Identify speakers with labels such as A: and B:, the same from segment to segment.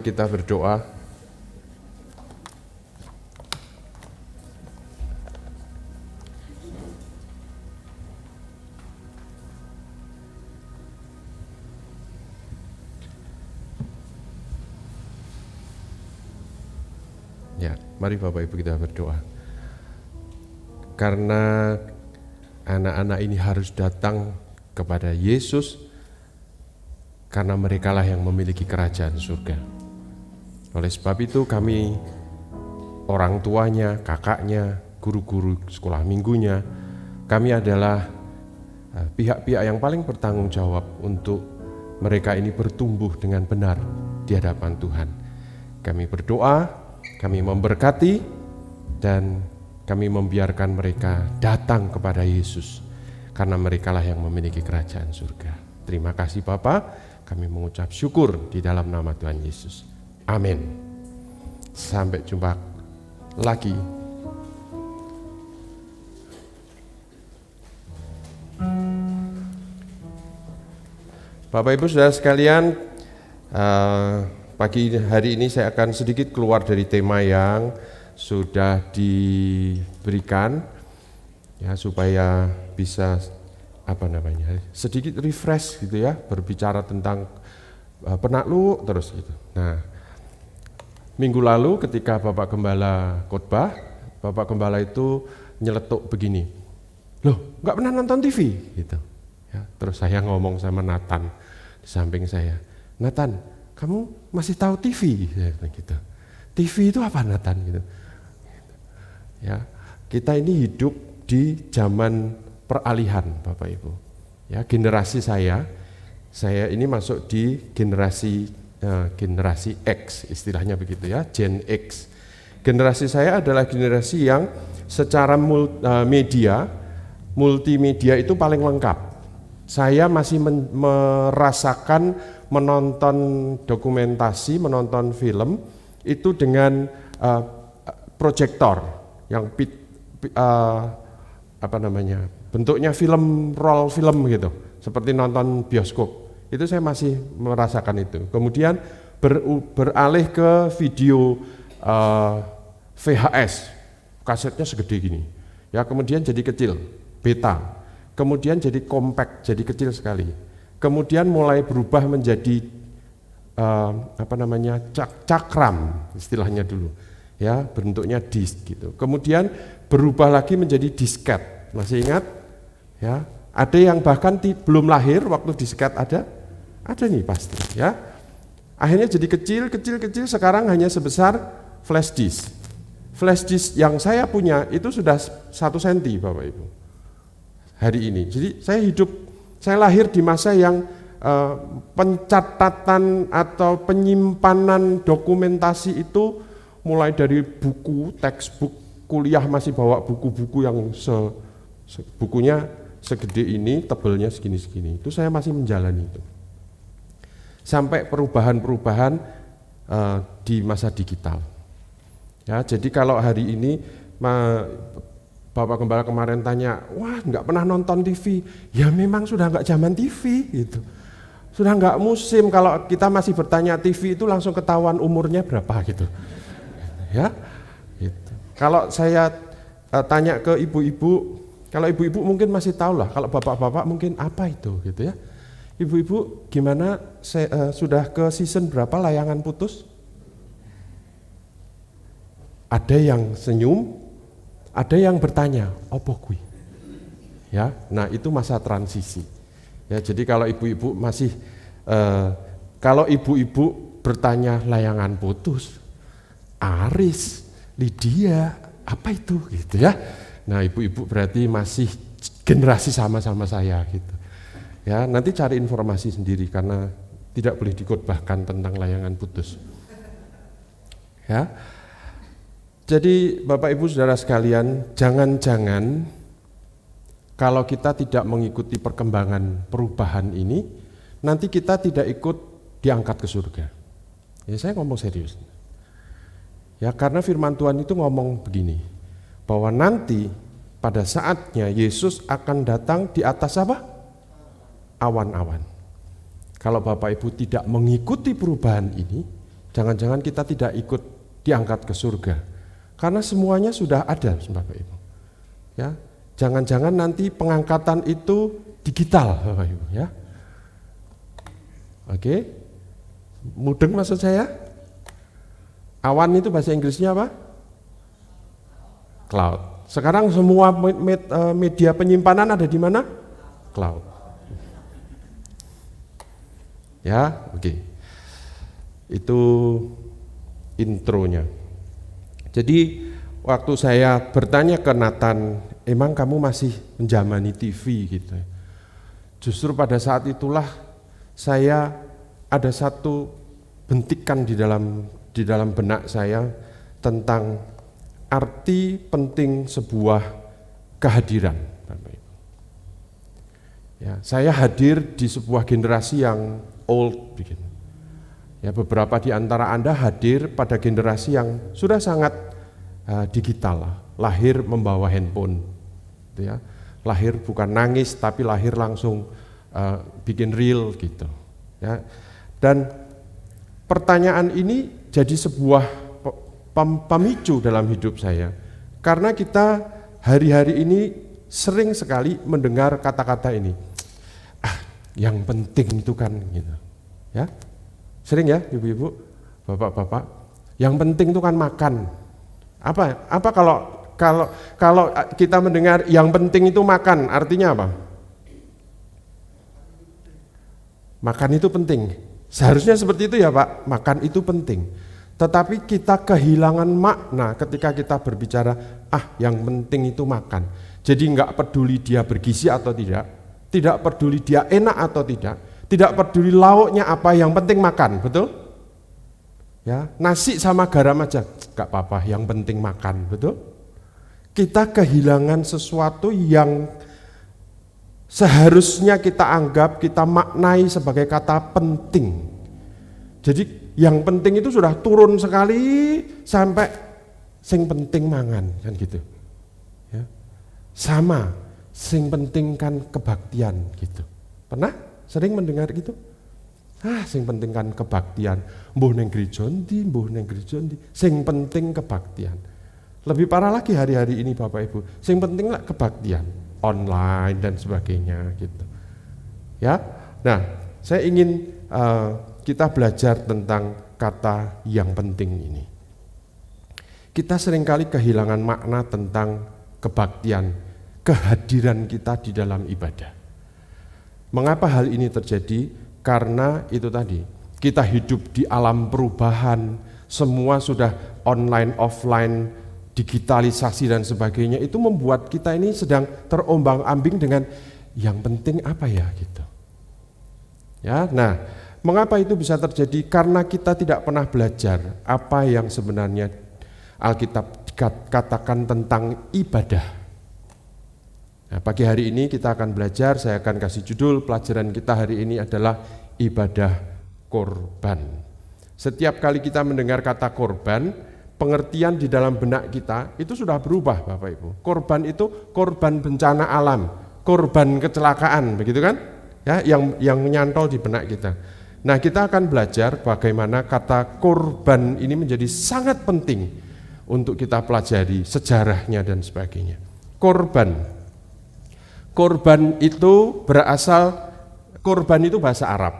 A: Kita berdoa. Ya, mari Bapak Ibu kita berdoa. Karena anak-anak ini harus datang kepada Yesus, karena merekalah yang memiliki kerajaan surga. Oleh sebab itu kami, orang tuanya, kakaknya, guru-guru sekolah minggunya, kami adalah pihak-pihak yang paling bertanggung jawab untuk mereka ini bertumbuh dengan benar di hadapan Tuhan. Kami berdoa, kami memberkati, dan kami membiarkan mereka datang kepada Yesus, karena merekalah yang memiliki kerajaan surga. Terima kasih Bapa, kami mengucap syukur di dalam nama Tuhan Yesus. Amin. Sampai jumpa lagi. Bapak Ibu Saudara sekalian, pagi hari ini saya akan sedikit keluar dari tema yang sudah diberikan, ya, supaya bisa sedikit refresh gitu ya, berbicara tentang penakluk terus gitu. Nah, minggu lalu ketika Bapak Gembala khotbah, Bapak Gembala itu nyeletuk begini, loh nggak pernah nonton TV gitu. Ya, terus saya ngomong sama Nathan di samping saya, Nathan, kamu masih tahu TV? Gitu. TV itu apa Nathan? Gitu. Ya, kita ini hidup di zaman peralihan Bapak Ibu. Ya, generasi saya ini masuk di generasi X, istilahnya begitu ya, Gen X. Generasi saya adalah generasi yang secara multimedia itu paling lengkap. Saya masih merasakan menonton dokumentasi, menonton film itu dengan proyektor yang bentuknya film, roll film gitu, seperti nonton bioskop. Itu saya masih merasakan itu. Kemudian beralih ke video VHS, kasetnya segede gini. Ya, kemudian jadi kecil, beta. Kemudian jadi compact, jadi kecil sekali. Kemudian mulai berubah menjadi cakram, istilahnya dulu. Ya, bentuknya disk gitu. Kemudian berubah lagi menjadi disket. Masih ingat? Ya, ada yang bahkan belum lahir waktu disket ada nih pasti ya. Akhirnya jadi kecil, sekarang hanya sebesar flash disk. Flash disk yang saya punya itu sudah 1 cm Bapak Ibu. Hari ini. Jadi saya lahir di masa yang pencatatan atau penyimpanan dokumentasi itu mulai dari buku, textbook, kuliah masih bawa buku-buku yang bukunya segede ini, tebelnya segini-segini. Itu saya masih menjalani itu. Sampai perubahan-perubahan di masa digital. Ya, jadi kalau hari ini Bapak Gembala kemarin tanya, wah nggak pernah nonton TV, ya memang sudah nggak zaman TV gitu. Sudah nggak musim, kalau kita masih bertanya TV itu langsung ketahuan umurnya berapa gitu. Ya, gitu. Kalau saya tanya ke ibu-ibu, kalau ibu-ibu mungkin masih tahu lah, kalau bapak-bapak mungkin apa itu gitu ya. Ibu-ibu gimana, sudah ke season berapa Layangan Putus? Ada yang senyum, ada yang bertanya, opo kui? Ya, nah itu masa transisi. Ya, jadi kalau ibu-ibu masih, kalau ibu-ibu bertanya Layangan Putus, Aris, Lydia, apa itu gitu ya? Nah ibu-ibu berarti masih generasi sama-sama saya gitu. Ya, nanti cari informasi sendiri karena tidak boleh dikhotbahkan tentang Layangan Putus. Ya. Jadi Bapak Ibu Saudara sekalian, jangan-jangan kalau kita tidak mengikuti perkembangan perubahan ini, nanti kita tidak ikut diangkat ke surga. Ya, saya ngomong serius. Ya, karena firman Tuhan itu ngomong begini, bahwa nanti pada saatnya Yesus akan datang di atas apa? Awan-awan. Kalau Bapak Ibu tidak mengikuti perubahan ini, Jangan-jangan kita tidak ikut diangkat ke surga. Karena semuanya sudah ada, Bapak Ibu. Ya, jangan-jangan nanti pengangkatan itu digital, Bapak Ibu, ya. Oke. Mudeng maksud saya? Awan itu bahasa Inggrisnya apa? Cloud. Sekarang semua media penyimpanan ada di mana? Cloud. Ya, oke. Itu intronya. Jadi waktu saya bertanya ke Nathan, emang kamu masih menjamani TV gitu. Justru pada saat itulah saya ada satu bentikan di dalam benak saya tentang arti penting sebuah kehadiran. Ya, saya hadir di sebuah generasi yang old begini. Ya, beberapa di antara Anda hadir pada generasi yang sudah sangat digital, lahir membawa handphone, gitu ya. Lahir bukan nangis tapi lahir langsung bikin reel gitu. Ya. Dan pertanyaan ini jadi sebuah pemicu dalam hidup saya, karena kita hari-hari ini sering sekali mendengar kata-kata ini, yang penting itu kan gitu, ya. Sering ya ibu-ibu, bapak-bapak, yang penting itu kan makan. Apa kalau kita mendengar yang penting itu makan, artinya apa? Makan itu penting. Seharusnya seperti itu ya Pak, makan itu penting. Tetapi kita kehilangan makna ketika kita berbicara, yang penting itu makan. Jadi enggak peduli dia bergizi atau tidak peduli dia enak atau tidak peduli lauknya apa, yang penting makan, betul? Ya, nasi sama garam aja, enggak apa-apa, yang penting makan, betul? Kita kehilangan sesuatu yang seharusnya kita anggap, kita maknai sebagai kata penting. Jadi yang penting itu sudah turun sekali sampai sing penting mangan, kan gitu. Ya. Sama, sing penting kan kebaktian gitu. Pernah? Sering mendengar gitu? Sing penting kan kebaktian. Mbuh neng gereja ndi, sing penting kebaktian. Lebih parah lagi hari-hari ini Bapak Ibu. Sing penting lah kebaktian online dan sebagainya gitu. Ya. Nah, saya ingin kita belajar tentang kata yang penting ini. Kita seringkali kehilangan makna tentang kebaktian, kehadiran kita di dalam ibadah. Mengapa hal ini terjadi? Karena itu tadi, kita hidup di alam perubahan, semua sudah online, offline, digitalisasi dan sebagainya, itu membuat kita ini sedang terombang-ambing dengan yang penting apa ya gitu. Ya, nah, mengapa itu bisa terjadi? Karena kita tidak pernah belajar apa yang sebenarnya Alkitab katakan tentang ibadah. Nah, pagi hari ini kita akan belajar, saya akan kasih judul pelajaran kita hari ini adalah ibadah korban. Setiap kali kita mendengar kata korban, pengertian di dalam benak kita itu sudah berubah Bapak Ibu. Korban itu korban bencana alam, korban kecelakaan, begitu kan? Ya, yang nyantol di benak kita. Nah, kita akan belajar bagaimana kata korban ini menjadi sangat penting untuk kita pelajari sejarahnya dan sebagainya. Korban itu korban itu bahasa Arab,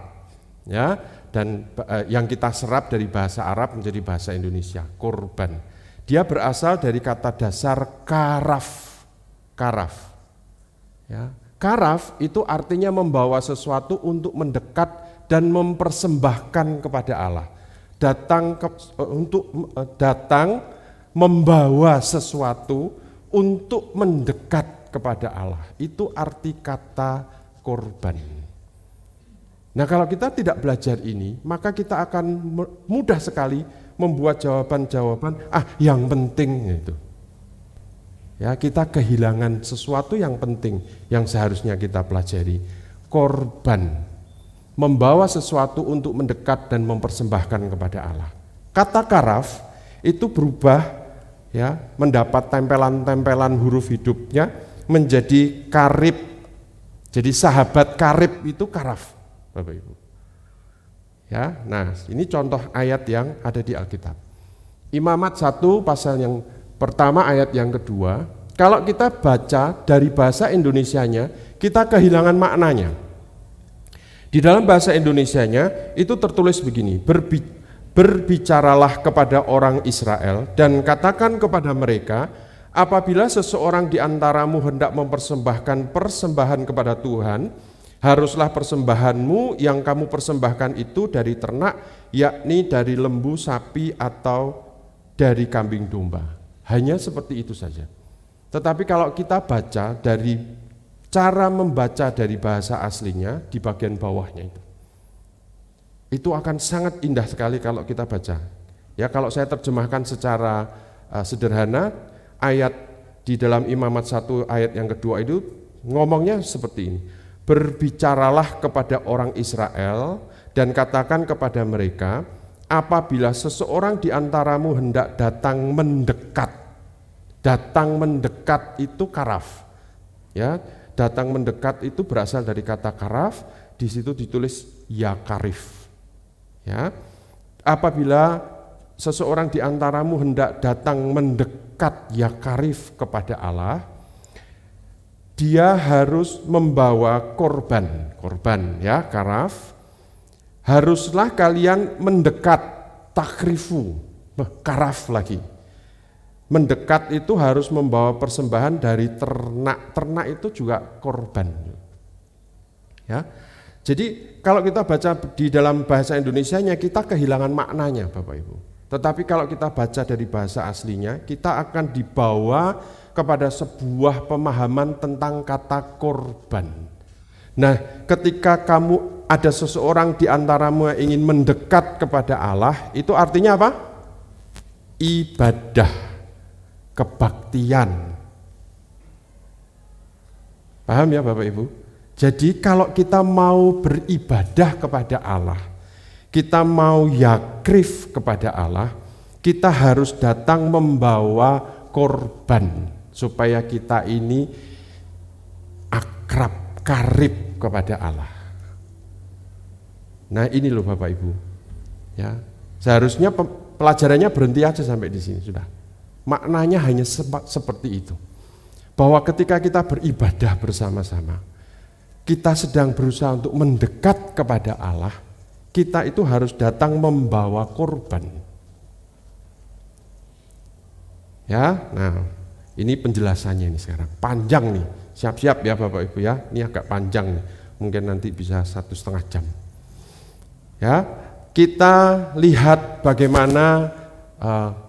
A: ya, dan yang kita serap dari bahasa Arab menjadi bahasa Indonesia, korban. Dia berasal dari kata dasar karaf, ya. Karaf itu artinya membawa sesuatu untuk mendekat dan mempersembahkan kepada Allah. Datang membawa sesuatu untuk mendekat kepada Allah. Itu arti kata korban. Nah, kalau kita tidak belajar ini, maka kita akan mudah sekali membuat jawaban-jawaban yang penting itu. Ya, kita kehilangan sesuatu yang penting yang seharusnya kita pelajari. Korban, membawa sesuatu untuk mendekat dan mempersembahkan kepada Allah. Kata karaf itu berubah, ya, mendapat tempelan-tempelan huruf hidupnya menjadi karib. Jadi sahabat karib itu karaf, Bapak Ibu. Ya, nah ini contoh ayat yang ada di Alkitab. Imamat 1 pasal yang pertama ayat yang kedua, kalau kita baca dari bahasa Indonesianya, kita kehilangan maknanya. Di dalam bahasa Indonesianya itu tertulis begini, berbicaralah kepada orang Israel dan katakan kepada mereka, apabila seseorang di antaramu hendak mempersembahkan persembahan kepada Tuhan, haruslah persembahanmu yang kamu persembahkan itu dari ternak, yakni dari lembu, sapi, atau dari kambing domba. Hanya seperti itu saja. Tetapi kalau kita baca dari cara membaca dari bahasa aslinya di bagian bawahnya itu akan sangat indah sekali kalau kita baca. Ya, kalau saya terjemahkan secara sederhana, ayat di dalam Imamat 1 ayat yang kedua itu ngomongnya seperti ini. Berbicaralah kepada orang Israel dan katakan kepada mereka, apabila seseorang di antaramu hendak datang mendekat itu karaf. Ya, datang mendekat itu berasal dari kata karaf, di situ ditulis yakarif. Ya, apabila seseorang di antaramu hendak datang mendekat yakarif kepada Allah, dia harus membawa korban ya, karaf. Haruslah kalian mendekat, takrifu, karaf lagi. Mendekat itu harus membawa persembahan dari ternak itu juga korban. Ya. Jadi kalau kita baca di dalam bahasa Indonesianya, kita kehilangan maknanya Bapak Ibu. Tetapi kalau kita baca dari bahasa aslinya, kita akan dibawa kepada sebuah pemahaman tentang kata korban. Nah, ketika kamu ada seseorang di antaramu yang ingin mendekat kepada Allah, itu artinya apa? Ibadah, kebaktian. Paham ya Bapak Ibu? Jadi kalau kita mau beribadah kepada Allah, kita mau yakrif kepada Allah, kita harus datang membawa korban supaya kita ini akrab, karib kepada Allah. Nah ini loh Bapak Ibu, ya seharusnya pelajarannya berhenti aja sampai di sini sudah. Maknanya hanya seperti itu, bahwa ketika kita beribadah bersama-sama, kita sedang berusaha untuk mendekat kepada Allah, kita itu harus datang membawa korban. Ya, nah ini penjelasannya ini sekarang, panjang nih, siap-siap ya Bapak Ibu ya, ini agak panjang nih, mungkin nanti bisa 1,5 jam. Ya, kita lihat bagaimana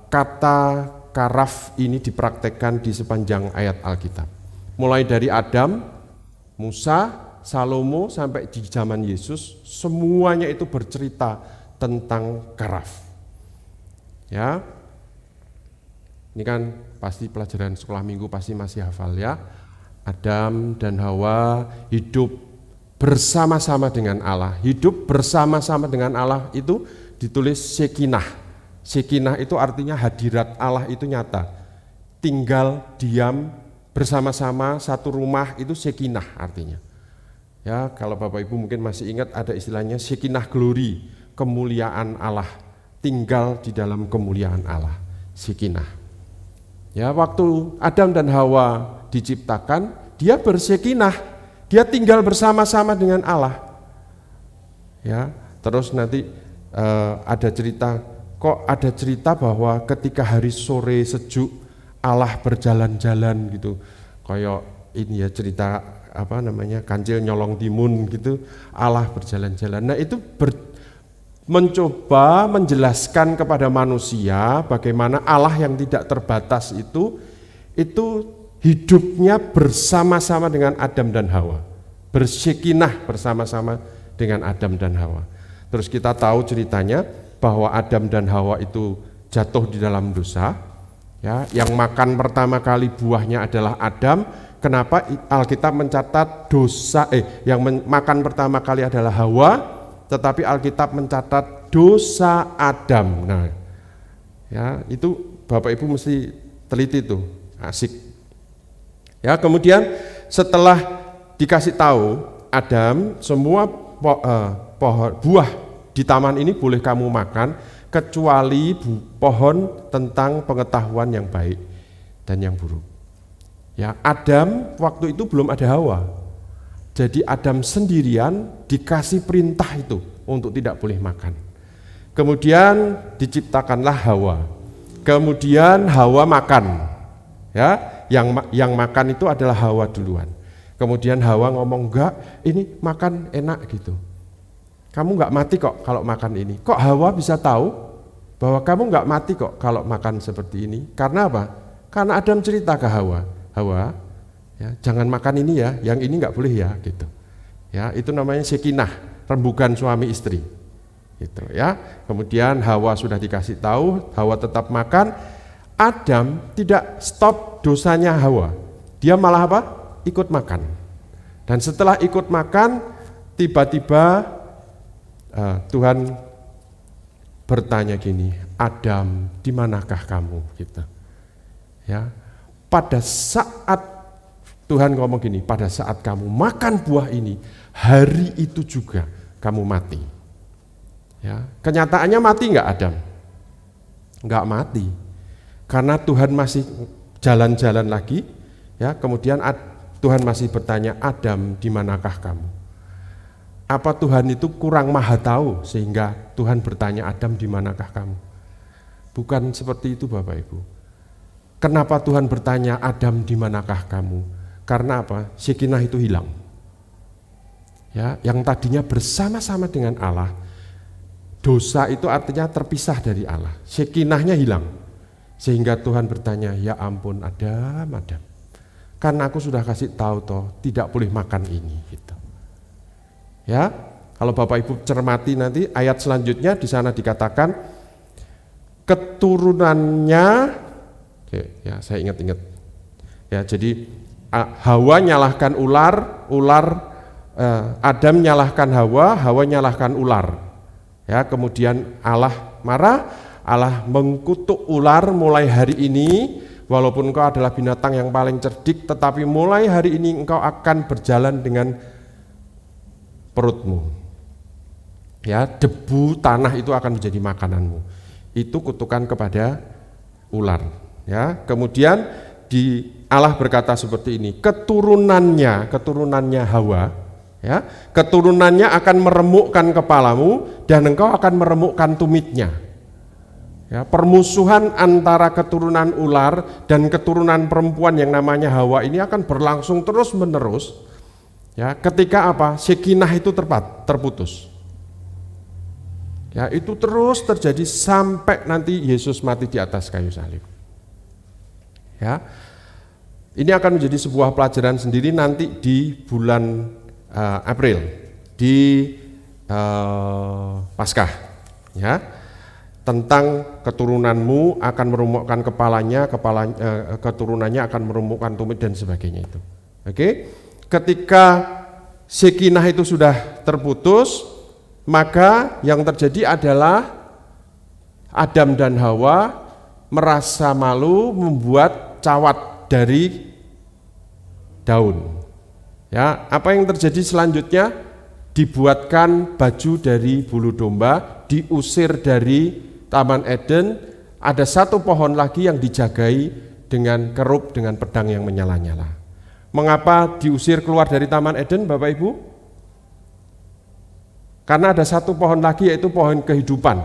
A: kata karaf ini dipraktekkan di sepanjang ayat Alkitab. Mulai dari Adam, Musa, Salomo sampai di zaman Yesus, semuanya itu bercerita tentang karaf. Ya, ini kan pasti pelajaran sekolah minggu pasti masih hafal ya. Adam dan Hawa hidup bersama-sama dengan Allah. Hidup bersama-sama dengan Allah itu ditulis Shekinah. Shekinah itu artinya hadirat Allah itu nyata. Tinggal diam bersama-sama satu rumah itu Shekinah artinya. Ya, kalau Bapak Ibu mungkin masih ingat ada istilahnya Shekinah glory, kemuliaan Allah. Tinggal di dalam kemuliaan Allah, Shekinah. Ya, waktu Adam dan Hawa diciptakan, dia bersekinah, dia tinggal bersama-sama dengan Allah. Ya, terus nanti ada cerita bahwa ketika hari sore sejuk, Allah berjalan-jalan gitu, kayak ini ya cerita kancil nyolong timun gitu, Allah berjalan-jalan. Nah itu mencoba menjelaskan kepada manusia bagaimana Allah yang tidak terbatas itu hidupnya bersama-sama dengan Adam dan Hawa, bersekinah bersama-sama dengan Adam dan Hawa. Terus kita tahu ceritanya bahwa Adam dan Hawa itu jatuh di dalam dosa, ya, yang makan pertama kali buahnya adalah Adam. Kenapa Alkitab mencatat yang makan pertama kali adalah Hawa, tetapi Alkitab mencatat dosa Adam. Nah, ya itu Bapak Ibu mesti teliti tuh, asik. Ya, kemudian setelah dikasih tahu Adam semua buah di taman ini boleh kamu makan kecuali pohon tentang pengetahuan yang baik dan yang buruk. Ya, Adam waktu itu belum ada Hawa. Jadi Adam sendirian dikasih perintah itu untuk tidak boleh makan. Kemudian diciptakanlah Hawa. Kemudian Hawa makan. Ya, yang makan itu adalah Hawa duluan. Kemudian Hawa ngomong, enggak, ini makan enak gitu. Kamu enggak mati kok kalau makan ini. Kok Hawa bisa tahu bahwa kamu enggak mati kok kalau makan seperti ini? Karena apa? Karena Adam cerita ke Hawa, Hawa, ya, jangan makan ini ya, yang ini enggak boleh ya, gitu. Ya, itu namanya sekinah, rembugan suami istri. Gitu ya. Kemudian Hawa sudah dikasih tahu, Hawa tetap makan. Adam tidak stop dosanya Hawa. Dia malah apa? Ikut makan. Dan setelah ikut makan, tiba-tiba Tuhan bertanya gini, Adam, di manakah kamu? Gitu. Ya, pada saat Tuhan ngomong gini, pada saat kamu makan buah ini, hari itu juga kamu mati. Ya, kenyataannya mati enggak Adam? Enggak mati. Karena Tuhan masih jalan-jalan lagi, ya. Kemudian Tuhan masih bertanya, Adam, di manakah kamu? Apa Tuhan itu kurang maha tahu sehingga Tuhan bertanya, Adam, di manakah kamu? Bukan seperti itu, Bapak Ibu. Kenapa Tuhan bertanya, Adam, di manakah kamu? Karena apa? Sekinah itu hilang. Ya, yang tadinya bersama-sama dengan Allah, dosa itu artinya terpisah dari Allah. Sekinahnya hilang. Sehingga Tuhan bertanya, ya ampun Adam, karena aku sudah kasih tahu toh tidak boleh makan ini, gitu. Ya, kalau Bapak Ibu cermati nanti ayat selanjutnya di sana dikatakan keturunannya, ya saya ingat-ingat. Ya, jadi Hawa nyalahkan ular, Adam nyalahkan Hawa, Hawa nyalahkan ular. Ya, kemudian Allah marah. Allah mengkutuk ular, mulai hari ini walaupun engkau adalah binatang yang paling cerdik, tetapi mulai hari ini engkau akan berjalan dengan perutmu. Ya, debu tanah itu akan menjadi makananmu. Itu kutukan kepada ular. Ya, kemudian Allah berkata seperti ini, keturunannya Hawa, ya, keturunannya akan meremukkan kepalamu dan engkau akan meremukkan tumitnya. Ya, permusuhan antara keturunan ular dan keturunan perempuan yang namanya Hawa ini akan berlangsung terus menerus. Ya, ketika apa? Sekinah itu terputus. Ya, itu terus terjadi sampai nanti Yesus mati di atas kayu salib. Ya, ini akan menjadi sebuah pelajaran sendiri nanti di bulan April di Paskah. Ya. Tentang keturunanmu akan meremukkan keturunannya akan meremukkan tumit dan sebagainya itu. Oke? Ketika sekinah itu sudah terputus, maka yang terjadi adalah Adam dan Hawa merasa malu membuat cawat dari daun. Ya, apa yang terjadi selanjutnya? Dibuatkan baju dari bulu domba, diusir dari Taman Eden, ada satu pohon lagi yang dijagai dengan kerup dengan pedang yang menyala-nyala. Mengapa diusir keluar dari Taman Eden, Bapak Ibu? Karena ada satu pohon lagi, yaitu pohon kehidupan.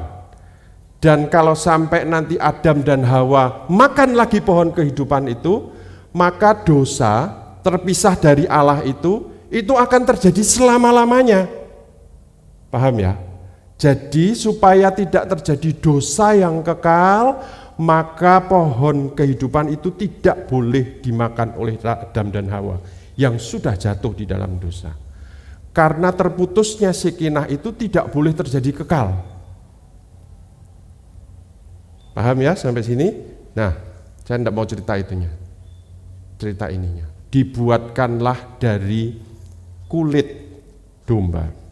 A: Dan kalau sampai nanti Adam dan Hawa makan lagi pohon kehidupan itu, maka dosa terpisah dari Allah itu akan terjadi selama-lamanya. Paham ya? Jadi supaya tidak terjadi dosa yang kekal, maka pohon kehidupan itu tidak boleh dimakan oleh Adam dan Hawa yang sudah jatuh di dalam dosa. Karena terputusnya sekinah itu tidak boleh terjadi kekal. Paham ya sampai sini? Nah, saya tidak mau cerita itunya. Cerita ininya. Dibuatkanlah dari kulit domba.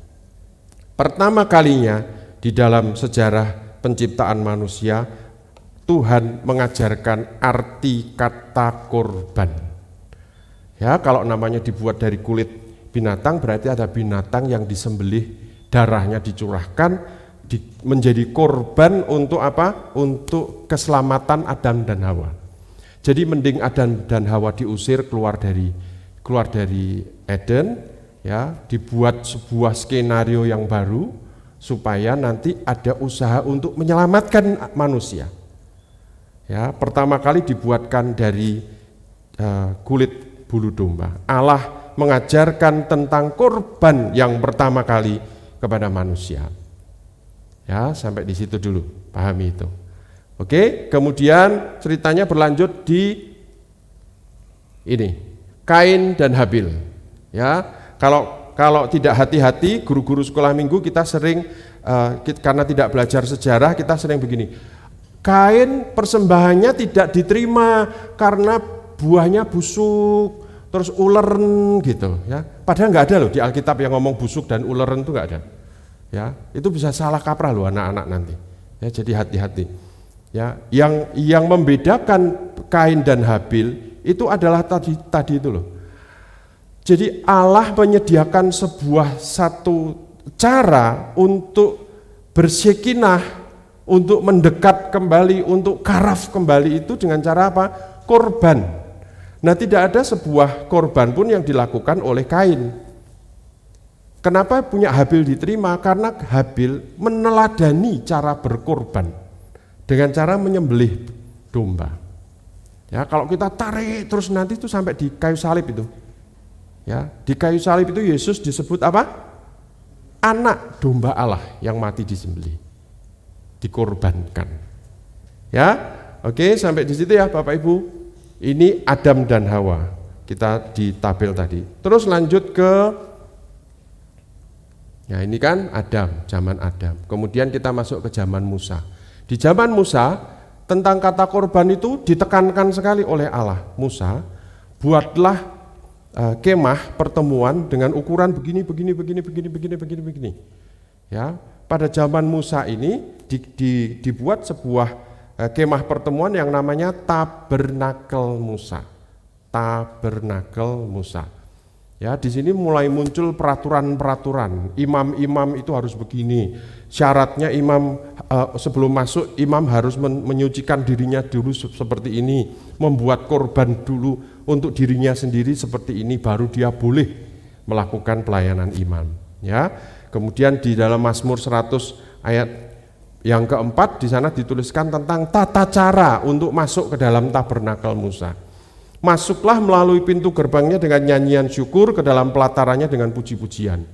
A: Pertama kalinya di dalam sejarah penciptaan manusia, Tuhan mengajarkan arti kata korban. Ya, kalau namanya dibuat dari kulit binatang berarti ada binatang yang disembelih, darahnya dicurahkan menjadi korban untuk apa? Untuk keselamatan Adam dan Hawa. Jadi mending Adam dan Hawa diusir keluar dari Eden, ya, dibuat sebuah skenario yang baru supaya nanti ada usaha untuk menyelamatkan manusia. Ya, pertama kali dibuatkan dari kulit bulu domba. Allah mengajarkan tentang korban yang pertama kali kepada manusia. Ya, sampai di situ dulu, pahami itu. Oke, kemudian ceritanya berlanjut di ini, Kain dan Habil. Ya, kalau tidak hati-hati, guru-guru sekolah minggu kita sering karena tidak belajar sejarah, kita sering begini. Kain persembahannya tidak diterima karena buahnya busuk, terus uleren gitu. Ya, padahal nggak ada loh di Alkitab yang ngomong busuk dan uleren itu nggak ada. Ya, itu bisa salah kaprah loh anak-anak nanti. Ya, jadi hati-hati. Ya, yang membedakan Kain dan Habil itu adalah tadi itu loh. Jadi Allah menyediakan satu cara untuk bersekinah, untuk mendekat kembali, untuk karaf kembali itu dengan cara apa? Korban. Nah, tidak ada sebuah korban pun yang dilakukan oleh Kain. Kenapa punya Habil diterima? Karena Habil meneladani cara berkorban dengan cara menyembelih domba. Ya, kalau kita tarik terus nanti itu sampai di kayu salib itu. Ya, di kayu salib itu Yesus disebut apa? Anak domba Allah yang mati disembelih, dikorbankan. Ya, oke, sampai di situ ya Bapak Ibu. Ini Adam dan Hawa. Kita di tabel tadi. Terus lanjut ke ya, ini kan Adam, zaman Adam. Kemudian kita masuk ke zaman Musa. Di zaman Musa, tentang kata korban itu ditekankan sekali oleh Allah. Musa, buatlah kemah pertemuan dengan ukuran begini. Ya, pada zaman Musa ini dibuat sebuah kemah pertemuan yang namanya Tabernakel Musa. Tabernakel Musa. Ya, di sini mulai muncul peraturan-peraturan. Imam-imam itu harus begini. Syaratnya imam sebelum masuk imam harus menyucikan dirinya dulu seperti ini, membuat korban dulu untuk dirinya sendiri seperti ini, baru dia boleh melakukan pelayanan imam. Ya, kemudian di dalam Mazmur 100 ayat yang keempat di sana dituliskan tentang tata cara untuk masuk ke dalam tabernakel Musa. Masuklah melalui pintu gerbangnya dengan nyanyian syukur, ke dalam pelatarannya dengan puji-pujian.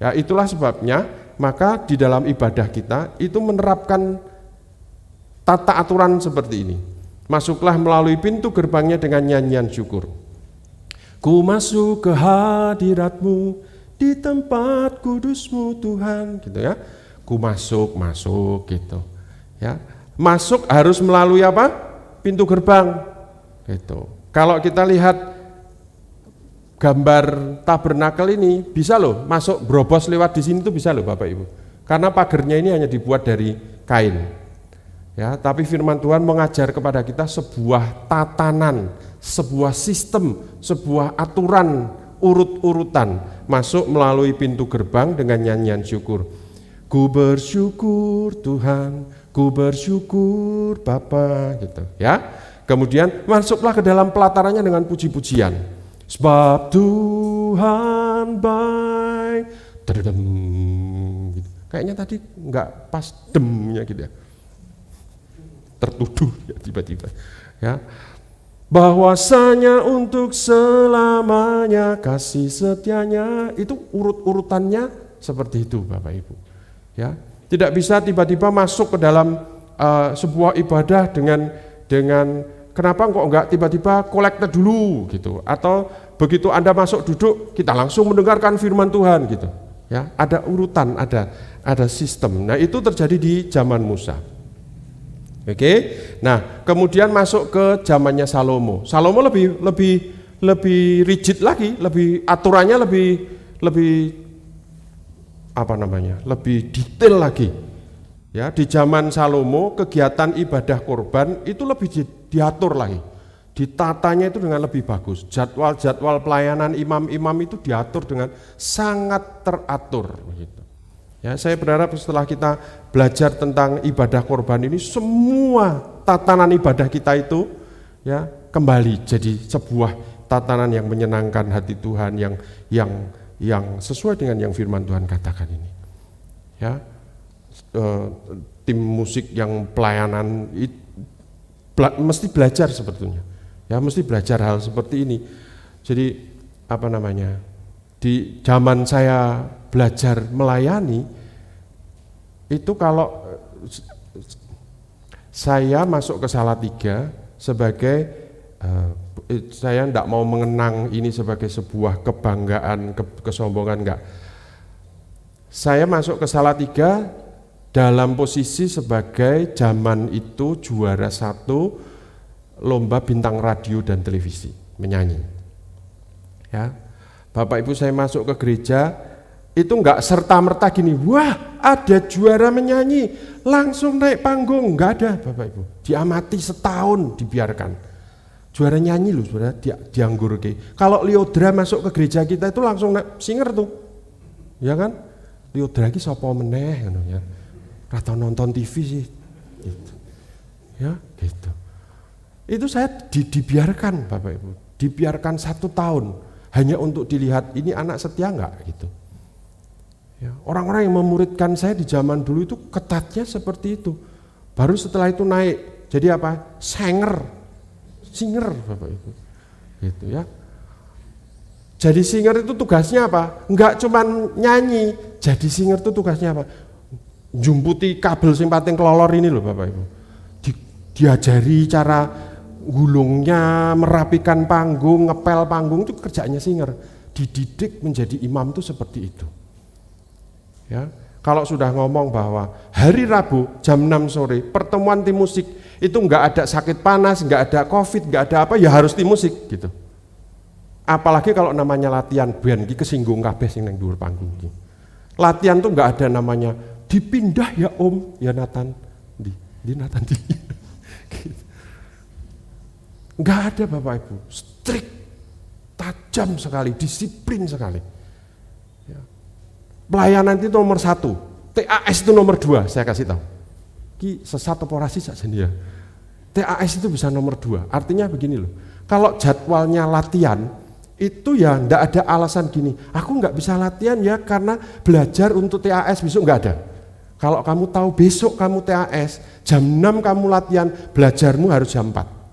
A: Ya, itulah sebabnya maka di dalam ibadah kita itu menerapkan tata aturan seperti ini. Masuklah melalui pintu gerbangnya dengan nyanyian syukur. Ku masuk ke hadirat-Mu di tempat kudus-Mu Tuhan, gitu ya. Ku masuk gitu. Ya. Masuk harus melalui apa? Pintu gerbang. Gitu. Kalau kita lihat gambar tabernakel ini bisa loh masuk berobos lewat di sini tuh bisa loh Bapak Ibu. Karena pagernya ini hanya dibuat dari kain. Ya, tapi firman Tuhan mengajar kepada kita sebuah tatanan, sebuah sistem, sebuah aturan urut-urutan masuk melalui pintu gerbang dengan nyanyian syukur. Ku bersyukur Tuhan, ku bersyukur Bapa, gitu ya. Kemudian masuklah ke dalam pelatarannya dengan puji-pujian. Sebab Tuhan baik. Terdem, gitu. Kayaknya tadi enggak pas demnya gitu ya. Tertuduh ya tiba-tiba. Ya. Bahwasanya untuk selamanya kasih setianya, itu urut-urutannya seperti itu Bapak Ibu. Ya. Tidak bisa tiba-tiba masuk ke dalam sebuah ibadah dengan kenapa kok enggak tiba-tiba kolekte dulu gitu, atau begitu Anda masuk duduk kita langsung mendengarkan firman Tuhan gitu. Ya, ada urutan, ada sistem. Nah, itu terjadi di zaman Musa. Oke. Nah, kemudian masuk ke zamannya Salomo. Salomo lebih rigid lagi, aturannya lebih apa namanya? Lebih detail lagi. Ya, di zaman Salomo kegiatan ibadah korban itu lebih diatur lagi. Ditatanya itu dengan lebih bagus. Jadwal pelayanan imam-imam itu diatur dengan sangat teratur begitu. Ya, saya berharap setelah kita belajar tentang ibadah korban ini, semua tatanan ibadah kita itu ya kembali jadi sebuah tatanan yang menyenangkan hati Tuhan, yang sesuai dengan yang firman Tuhan katakan ini. Ya, tim musik yang pelayanan mesti belajar sebetulnya. Ya, mesti belajar hal seperti ini. Jadi di zaman saya belajar melayani itu, kalau saya masuk ke Salatiga sebagai saya tidak mau mengenang ini sebagai sebuah kebanggaan, kesombongan, enggak. Saya masuk ke Salatiga dalam posisi sebagai zaman itu juara 1 lomba bintang radio dan televisi menyanyi. Ya, Bapak Ibu, saya masuk ke gereja itu enggak serta-merta gini, wah ada juara menyanyi langsung naik panggung, enggak ada Bapak Ibu. Diamati setahun dibiarkan. Juara nyanyi loh, saudara, dianggur ke. Kalau Liodra masuk ke gereja kita itu langsung naik singer tuh. Ya kan? Liodra ki sapa meneh ngono ya. Rata nonton TV sih. Gitu. Ya, gitu. Itu saya dibiarkan Bapak Ibu, dibiarkan 1 tahun hanya untuk dilihat ini anak setia enggak gitu. Ya, orang-orang yang memuridkan saya di zaman dulu itu ketatnya seperti itu. Baru setelah itu naik jadi apa? Singer Bapak Ibu. Gitu ya. Jadi singer itu tugasnya apa? Enggak cuman nyanyi, jadi singer itu tugasnya apa? Jumputi kabel sing pating kelolor ini loh Bapak Ibu. Diajari cara gulungnya, merapikan panggung, ngepel panggung, itu kerjaannya singer. Dididik menjadi imam itu seperti itu. Ya, kalau sudah ngomong bahwa hari Rabu jam 6 sore pertemuan tim musik itu enggak ada sakit panas, enggak ada covid, enggak ada apa, ya harus tim musik gitu. Apalagi kalau namanya latihan band, kesinggung kabeh sing nang dhuwur panggung iki. Latihan tuh enggak ada namanya dipindah ya Om, ya Nathan. Di Nathan di. Gitu. Enggak ada Bapak Ibu, strict, tajam sekali, disiplin sekali. Ya. Pelayanan itu nomor 1, TAS itu nomor 2, saya kasih tahu. Ki sesat operasi saja ya. TAS itu bisa nomor 2, artinya begini loh. Kalau jadwalnya latihan, itu ya enggak ada alasan gini, aku enggak bisa latihan ya karena belajar untuk TAS besok, enggak ada. Kalau kamu tahu besok kamu TAS, jam 6 kamu latihan, belajarmu harus jam 4.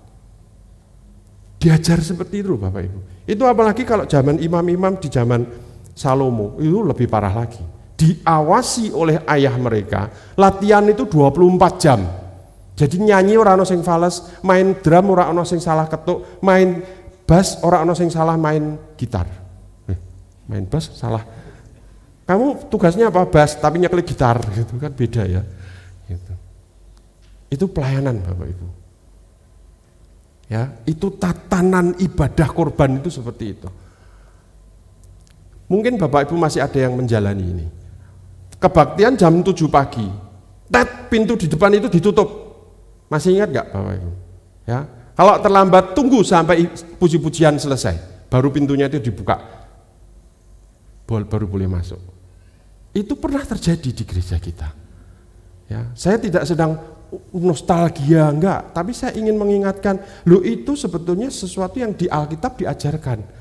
A: Diajar seperti itu Bapak Ibu. Itu apalagi kalau zaman imam-imam di zaman Salomo, itu lebih parah lagi. Diawasi oleh ayah mereka, latihan itu 24 jam. Jadi nyanyi orang ono sing fales, main drum orang ono sing salah ketuk, main bass orang ono sing salah main gitar. Main bass salah. Kamu tugasnya apa? Bass, tapi nyekel gitar gitu kan, beda ya. Gitu. Itu pelayanan Bapak Ibu. Ya, itu tatanan ibadah korban itu seperti itu. Mungkin Bapak Ibu masih ada yang menjalani ini. Kebaktian jam 7 pagi, pintu di depan itu ditutup. Masih ingat enggak Bapak Ibu? Ya, kalau terlambat tunggu sampai puji-pujian selesai, baru pintunya itu dibuka. Baru boleh masuk. Itu pernah terjadi di gereja kita. Ya, saya tidak sedang nostalgia enggak, tapi saya ingin mengingatkan, lo itu sebetulnya sesuatu yang di Alkitab diajarkan.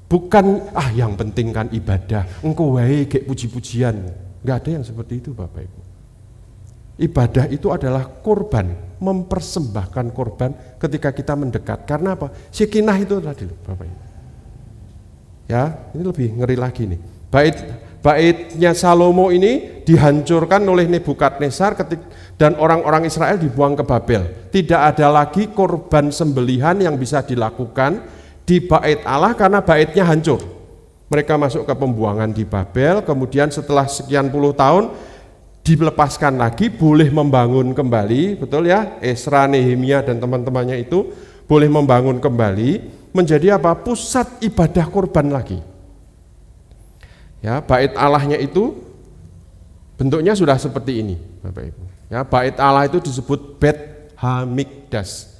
A: Bukan yang penting kan ibadah, engkau wae gek puji-pujian. Enggak ada yang seperti itu Bapak Ibu. Ibadah itu adalah korban, mempersembahkan korban ketika kita mendekat. Karena apa? Sekinah itu tadi Bapak Ibu. Ya, ini lebih ngeri lagi nih. Baitnya Salomo ini dihancurkan oleh Nebukadnezar dan orang-orang Israel dibuang ke Babel. Tidak ada lagi korban sembelihan yang bisa dilakukan di bait Allah karena baitnya hancur. Mereka masuk ke pembuangan di Babel, kemudian setelah sekian puluh tahun dilepaskan lagi, boleh membangun kembali, betul ya? Esra, Nehemia dan teman-temannya itu boleh membangun kembali menjadi apa? Pusat ibadah korban lagi. Ya, bait Allahnya itu bentuknya sudah seperti ini, Bapak Ibu. Ya, bait Allah itu disebut Bet HaMikdas.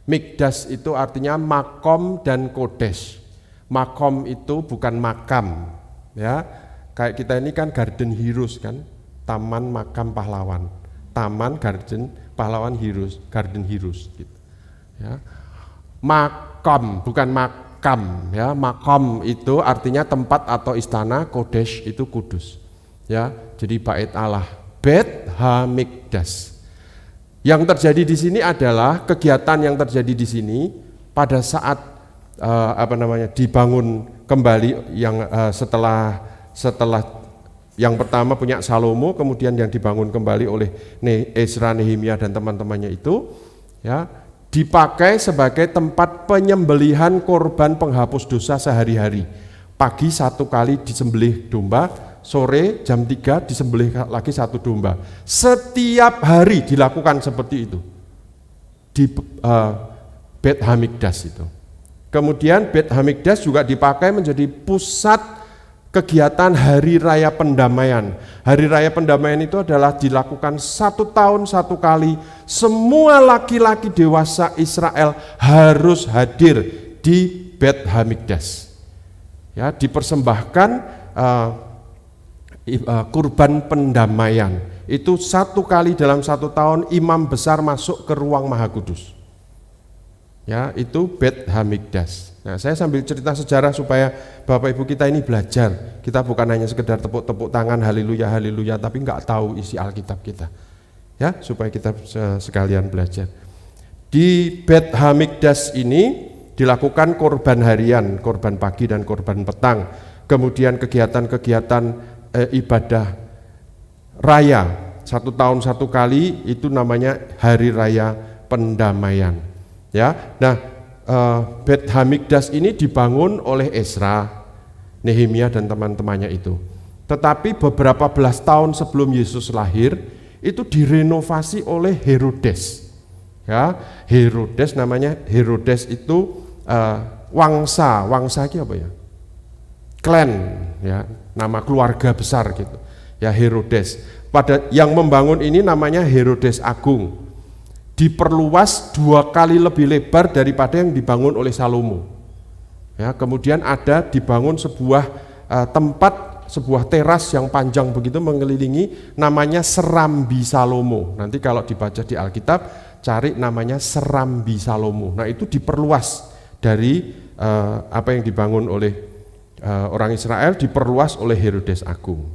A: Mikdas itu artinya makom dan kodesh. Makom itu bukan makam, ya. Kayak kita ini kan garden heroes kan, Taman Makam Pahlawan, Taman Garden Pahlawan Heroes, Garden Heroes gitu. Ya. Makam bukan makam ya, makam itu artinya tempat atau istana, Kodesh itu kudus. Ya, jadi bait Allah, Bet Hamikdas. Yang terjadi di sini adalah kegiatan yang terjadi di sini pada saat dibangun kembali yang setelah yang pertama punya Salomo, kemudian yang dibangun kembali oleh Ezra, Nehemia dan teman-temannya itu ya dipakai sebagai tempat penyembelihan korban penghapus dosa sehari-hari. Pagi 1 kali disembelih domba, sore jam 3 disembelih lagi 1 domba. Setiap hari dilakukan seperti itu di Bet Hamikdas itu. Kemudian Bet Hamikdas juga dipakai menjadi pusat kegiatan Hari Raya Pendamaian. Hari Raya Pendamaian itu adalah dilakukan 1 tahun 1 kali. Semua laki-laki dewasa Israel harus hadir di Bet Hamikdas. Ya, dipersembahkan kurban pendamaian. Itu 1 kali dalam 1 tahun imam besar masuk ke ruang Maha Kudus. Ya, itu Bet Hamikdas. Nah, saya sambil cerita sejarah supaya Bapak Ibu kita ini belajar. Kita bukan hanya sekedar tepuk-tepuk tangan haleluya haleluya, tapi enggak tahu isi Alkitab kita. Ya, supaya kita sekalian belajar. Di Bet Hamikdas ini dilakukan korban harian, korban pagi dan korban petang. Kemudian kegiatan-kegiatan ibadah raya 1 tahun 1 kali, itu namanya Hari Raya Pendamaian. Ya, nah Bet Hamikdas ini dibangun oleh Ezra, Nehemia dan teman-temannya itu. Tetapi beberapa belas tahun sebelum Yesus lahir itu direnovasi oleh Herodes. Ya, Herodes namanya, Herodes itu wangsa itu apa ya? Klan ya, nama keluarga besar gitu. Ya, Herodes. Pada yang membangun ini namanya Herodes Agung. Diperluas 2 kali lebih lebar daripada yang dibangun oleh Salomo. Ya, kemudian ada dibangun sebuah tempat, sebuah teras yang panjang begitu mengelilingi, namanya Serambi Salomo. Nanti kalau dibaca di Alkitab cari namanya Serambi Salomo. Nah, itu diperluas dari apa yang dibangun oleh orang Israel, diperluas oleh Herodes Agung.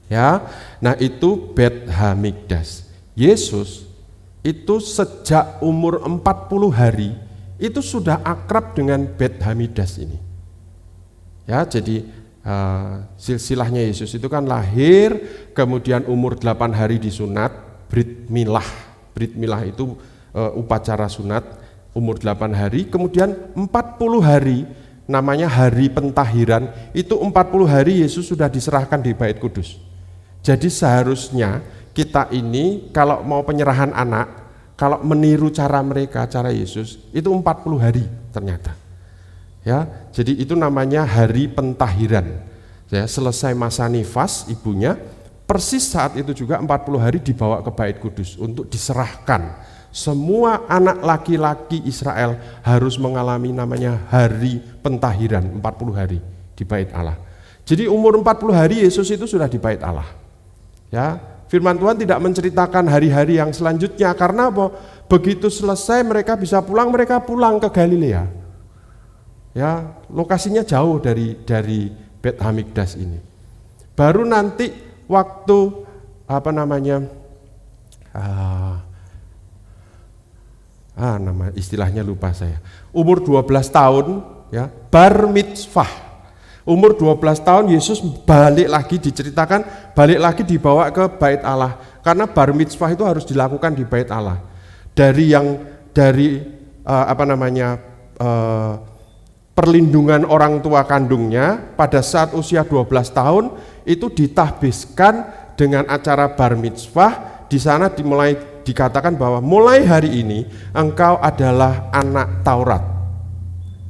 A: Ya, nah itu Bet Hamikdas. Yesus itu sejak umur 40 hari itu sudah akrab dengan Bet Hamikdas ini. Ya, jadi silsilahnya Yesus itu kan lahir, kemudian umur 8 hari disunat, Brit Milah. Brit Milah itu upacara sunat umur 8 hari, kemudian 40 hari namanya hari pentahiran, itu 40 hari Yesus sudah diserahkan di Bait Kudus. Jadi seharusnya kita ini kalau mau penyerahan anak, kalau meniru cara mereka, cara Yesus, itu 40 hari ternyata. Ya, jadi itu namanya hari pentahiran. Ya, selesai masa nifas ibunya, persis saat itu juga 40 hari dibawa ke Bait Kudus untuk diserahkan. Semua anak laki-laki Israel harus mengalami namanya hari pentahiran 40 hari di Bait Allah. Jadi umur 40 hari Yesus itu sudah di Bait Allah. Ya, firman Tuhan tidak menceritakan hari-hari yang selanjutnya karena apa? Begitu selesai mereka bisa pulang, mereka pulang ke Galilea. Ya, lokasinya jauh dari Bet Hamikdas ini. Baru nanti waktu nama istilahnya lupa saya. Umur 12 tahun ya, bar mitzvah. Umur 12 tahun Yesus balik lagi diceritakan, balik lagi dibawa ke Bait Allah. Karena bar mitzvah itu harus dilakukan di Bait Allah. Dari perlindungan orang tua kandungnya pada saat usia 12 tahun itu ditahbiskan dengan acara bar mitzvah. Di sana dimulai dikatakan bahwa mulai hari ini engkau adalah anak Taurat.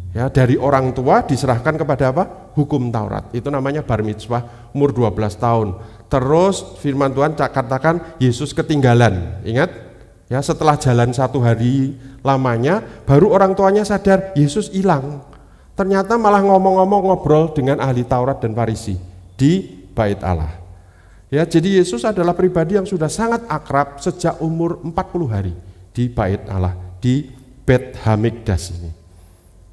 A: Ya, dari orang tua diserahkan kepada apa? Hukum Taurat. Itu namanya bar mitzvah umur 12 tahun. Terus firman Tuhan katakan Yesus ketinggalan. Ingat? Ya, setelah jalan 1 hari lamanya baru orang tuanya sadar Yesus hilang. Ternyata malah ngomong-ngomong ngobrol dengan ahli Taurat dan Farisi di Bait Allah. Ya, jadi Yesus adalah pribadi yang sudah sangat akrab sejak umur 40 hari di Bait Allah, di Bet Hamikdas ini.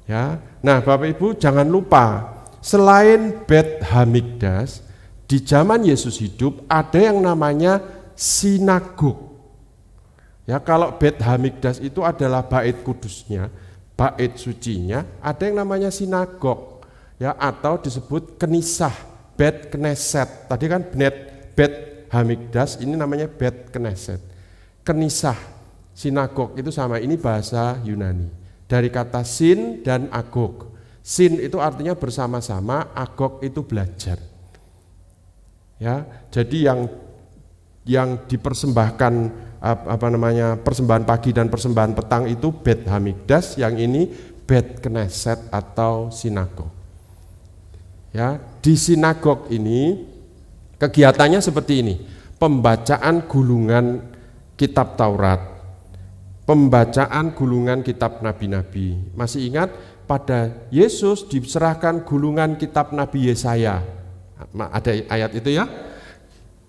A: Ya. Nah, Bapak Ibu jangan lupa, selain Bet Hamikdas, di zaman Yesus hidup ada yang namanya sinagog. Ya, kalau Bet Hamikdas itu adalah bait kudusnya, bait sucinya, ada yang namanya sinagog. Ya, atau disebut kenisah, Bet Kneset. Tadi kan Bet Hamikdas, ini namanya Bet Kneset. Kenisah, sinagog itu sama, ini bahasa Yunani. Dari kata sin dan agog. Sin itu artinya bersama-sama, agog itu belajar. Ya, jadi yang dipersembahkan persembahan pagi dan persembahan petang itu Bet Hamikdas, yang ini Bet Kneset atau sinagog. Ya, di sinagog ini kegiatannya seperti ini: pembacaan gulungan kitab Taurat, pembacaan gulungan kitab nabi-nabi. Masih ingat pada Yesus diserahkan gulungan kitab Nabi Yesaya? Ada ayat itu ya?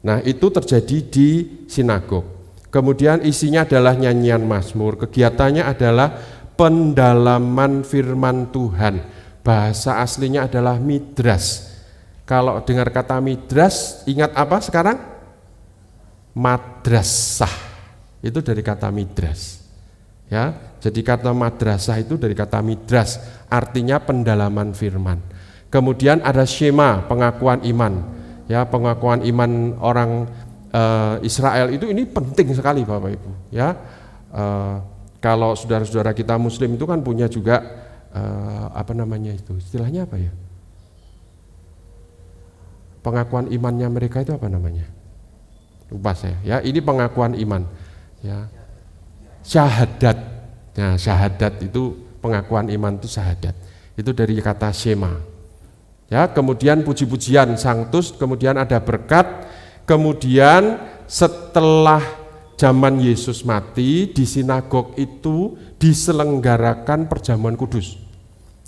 A: Nah, itu terjadi di sinagog. Kemudian isinya adalah nyanyian mazmur. Kegiatannya adalah pendalaman firman Tuhan. Bahasa aslinya adalah midras. Kalau dengar kata midras, ingat apa sekarang? Madrasah. Itu dari kata midras. Ya, jadi kata madrasah itu dari kata midras, artinya pendalaman firman. Kemudian ada Shema, pengakuan iman. Ya, pengakuan iman orang Israel itu ini penting sekali Bapak Ibu. Ya, kalau saudara-saudara kita Muslim itu kan punya juga istilahnya apa ya? Pengakuan imannya mereka itu apa namanya? Lupa saya. Ya, ini pengakuan iman. Ya, syahadat. Nah, syahadat itu pengakuan iman itu syahadat. Itu dari kata Shema. Ya, kemudian puji-pujian sanctus, kemudian ada berkat, kemudian setelah zaman Yesus mati di sinagog itu diselenggarakan perjamuan kudus.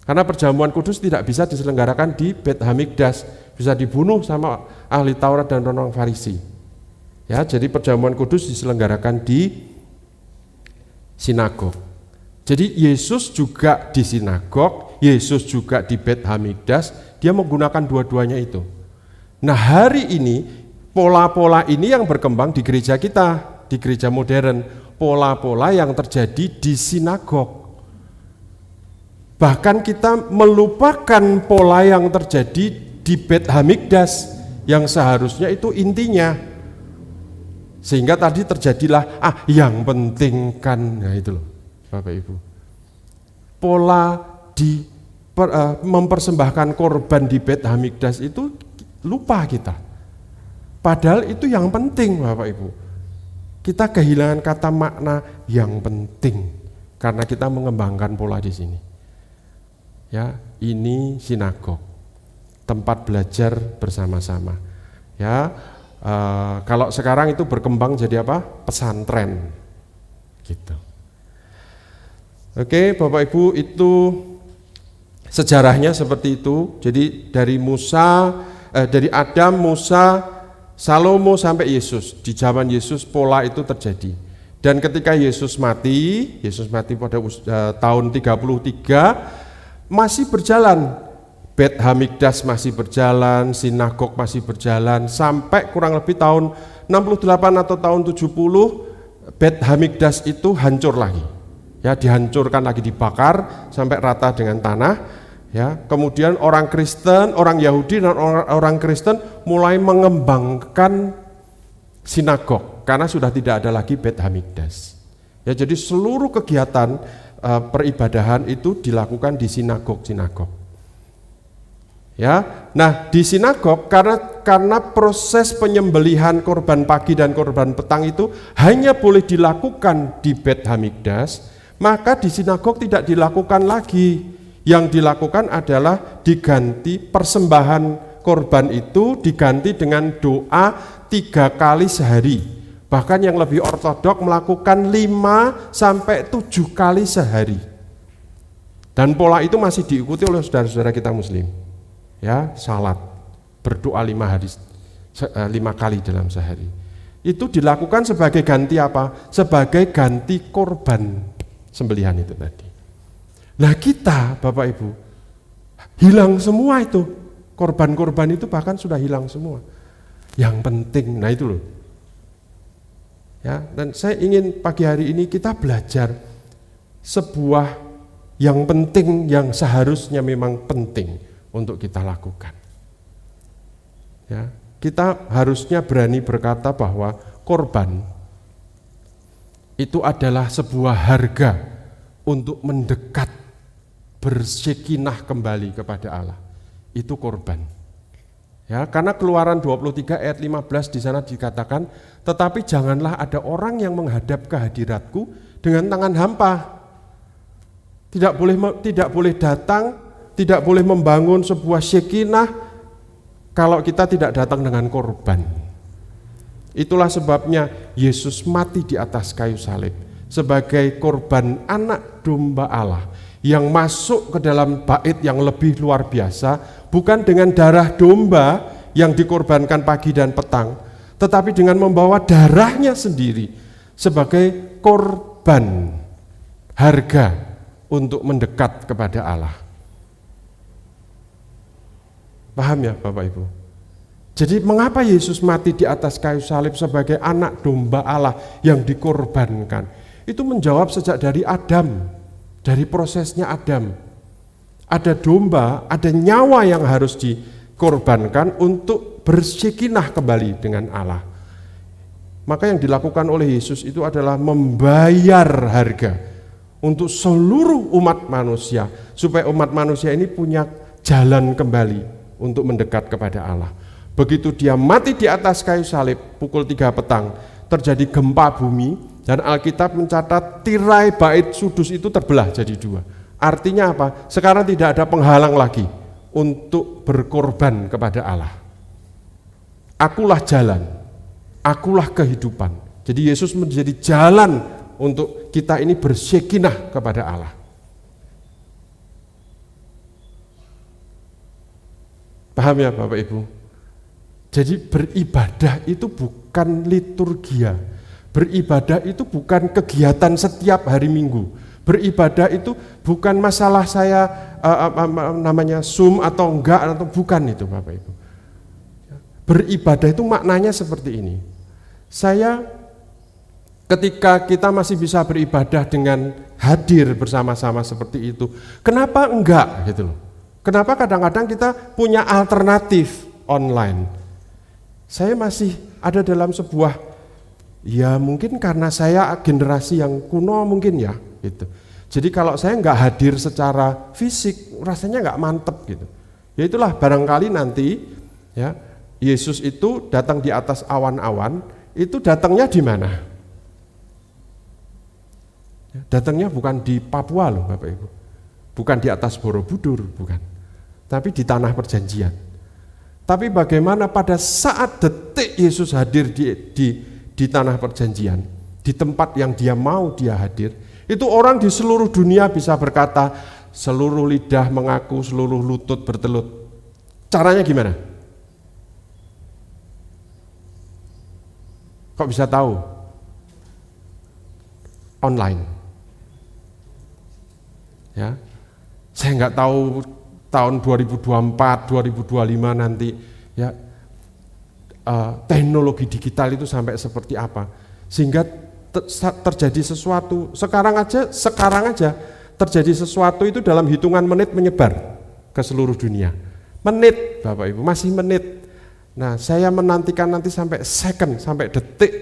A: Karena perjamuan kudus tidak bisa diselenggarakan di Bet Hamikdas, bisa dibunuh sama ahli Taurat dan orang Farisi. Ya, jadi perjamuan kudus diselenggarakan di sinagog. Jadi Yesus juga di sinagog, Yesus juga di Bet Hamikdas, dia menggunakan dua-duanya itu. Nah, hari ini pola-pola ini yang berkembang di gereja kita, di gereja modern, pola-pola yang terjadi di sinagog. Bahkan kita melupakan pola yang terjadi di Bet Hamikdas yang seharusnya itu intinya. Sehingga tadi terjadilah yang penting kan, nah itu loh Bapak Ibu. Pola mempersembahkan korban di Bet Hamikdas itu lupa kita. Padahal itu yang penting Bapak Ibu. Kita kehilangan kata makna yang penting karena kita mengembangkan pola di sini. Ya, ini sinagog, tempat belajar bersama-sama. Ya, kalau sekarang itu berkembang jadi apa? Pesantren. Gitu. Oke, Bapak Ibu, itu sejarahnya seperti itu. Jadi dari dari Adam, Musa, Salomo sampai Yesus. Di zaman Yesus pola itu terjadi. Dan ketika Yesus mati pada tahun 33, masih berjalan. Bet Hamikdas masih berjalan, sinagog masih berjalan, sampai kurang lebih tahun 68 atau tahun 70, Bet Hamikdas itu hancur lagi. Ya, dihancurkan lagi, dibakar sampai rata dengan tanah. Ya, kemudian orang Kristen, orang Yahudi dan orang Kristen mulai mengembangkan sinagog karena sudah tidak ada lagi Bet Hamikdas. Ya, jadi seluruh kegiatan peribadahan itu dilakukan di sinagog-sinagog. Ya, nah di sinagog karena proses penyembelihan korban pagi dan korban petang itu hanya boleh dilakukan di Bet Hamikdas, maka di sinagog tidak dilakukan lagi. Yang dilakukan adalah diganti persembahan korban itu diganti dengan doa 3 kali sehari. Bahkan yang lebih ortodok melakukan 5 sampai 7 kali sehari. Dan pola itu masih diikuti oleh saudara-saudara kita Muslim. Ya, salat, berdoa 5 hari 5 kali dalam sehari. Itu dilakukan sebagai ganti apa? Sebagai ganti korban sembelihan itu tadi. Nah kita, Bapak Ibu, hilang semua itu. Korban-korban itu bahkan sudah hilang semua. Yang penting, nah itu loh. Ya, dan saya ingin pagi hari ini kita belajar sebuah yang penting, yang seharusnya memang penting untuk kita lakukan. Ya, kita harusnya berani berkata bahwa korban itu adalah sebuah harga untuk mendekat, bersekinah kembali kepada Allah. Itu korban. Ya, karena Keluaran 23 ayat 15 di sana dikatakan, tetapi janganlah ada orang yang menghadap ke hadiratku dengan tangan hampa. Tidak boleh datang, tidak boleh membangun sebuah syekinah kalau kita tidak datang dengan korban. Itulah sebabnya Yesus mati di atas kayu salib sebagai korban anak domba Allah yang masuk ke dalam bait yang lebih luar biasa, bukan dengan darah domba yang dikorbankan pagi dan petang, tetapi dengan membawa darahnya sendiri sebagai korban harga untuk mendekat kepada Allah. Paham ya Bapak Ibu? Jadi mengapa Yesus mati di atas kayu salib sebagai anak domba Allah yang dikorbankan? Itu menjawab sejak dari Adam. Dari prosesnya Adam, ada domba, ada nyawa yang harus dikorbankan untuk bersekinah kembali dengan Allah. Maka yang dilakukan oleh Yesus itu adalah membayar harga untuk seluruh umat manusia, supaya umat manusia ini punya jalan kembali untuk mendekat kepada Allah. Begitu dia mati di atas kayu salib pukul 3 petang, terjadi gempa bumi. Dan Alkitab mencatat tirai bait sudus itu terbelah jadi 2. Artinya apa? Sekarang tidak ada penghalang lagi untuk berkorban kepada Allah. Akulah jalan, akulah kehidupan. Jadi Yesus menjadi jalan untuk kita ini bersekinah kepada Allah. Paham ya Bapak Ibu? Jadi beribadah itu bukan liturgia. Beribadah itu bukan kegiatan setiap hari Minggu. Beribadah itu bukan masalah saya namanya Zoom atau enggak, atau bukan itu Bapak Ibu. Beribadah itu maknanya seperti ini. Saya ketika kita masih bisa beribadah dengan hadir bersama-sama seperti itu, kenapa enggak gitu loh? Kenapa kadang-kadang kita punya alternatif online? Saya masih ada dalam sebuah, ya mungkin karena saya generasi yang kuno mungkin ya gitu. Jadi kalau saya nggak hadir secara fisik rasanya nggak mantep gitu. Ya itulah barangkali nanti ya Yesus itu datang di atas awan-awan, itu datangnya di mana? Datangnya bukan di Papua loh Bapak Ibu. Bukan di atas Borobudur, bukan. Tapi di tanah perjanjian. Tapi bagaimana pada saat detik Yesus hadir di tanah perjanjian, di tempat yang dia mau dia hadir, itu orang di seluruh dunia bisa berkata, seluruh lidah mengaku, seluruh lutut bertelut. Caranya gimana? Kok bisa tahu? Online. Ya, saya nggak tahu tahun 2024, 2025 nanti ya. Teknologi digital itu sampai seperti apa sehingga terjadi sesuatu sekarang aja terjadi sesuatu itu dalam hitungan menit menyebar ke seluruh dunia. Menit Bapak Ibu, masih menit. Nah saya menantikan nanti sampai second, sampai detik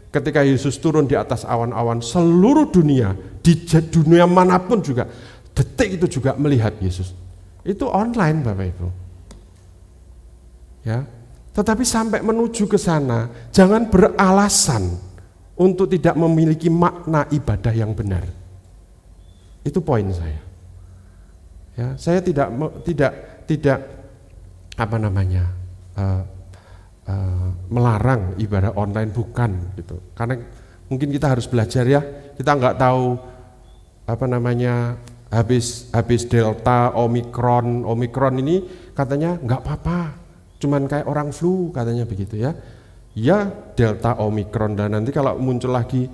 A: ketika Yesus turun di atas awan-awan, seluruh dunia, di dunia manapun juga detik itu juga melihat Yesus. Itu online Bapak Ibu ya. Tetapi sampai menuju ke sana, jangan beralasan untuk tidak memiliki makna ibadah yang benar. Itu poin saya. Ya, saya tidak melarang ibadah online, bukan gitu. Karena mungkin kita harus belajar ya. Kita nggak tahu habis Delta, Omikron ini katanya nggak apa-apa. cuman kayak orang flu katanya begitu ya. Ya Delta Omicron, dan nanti kalau muncul lagi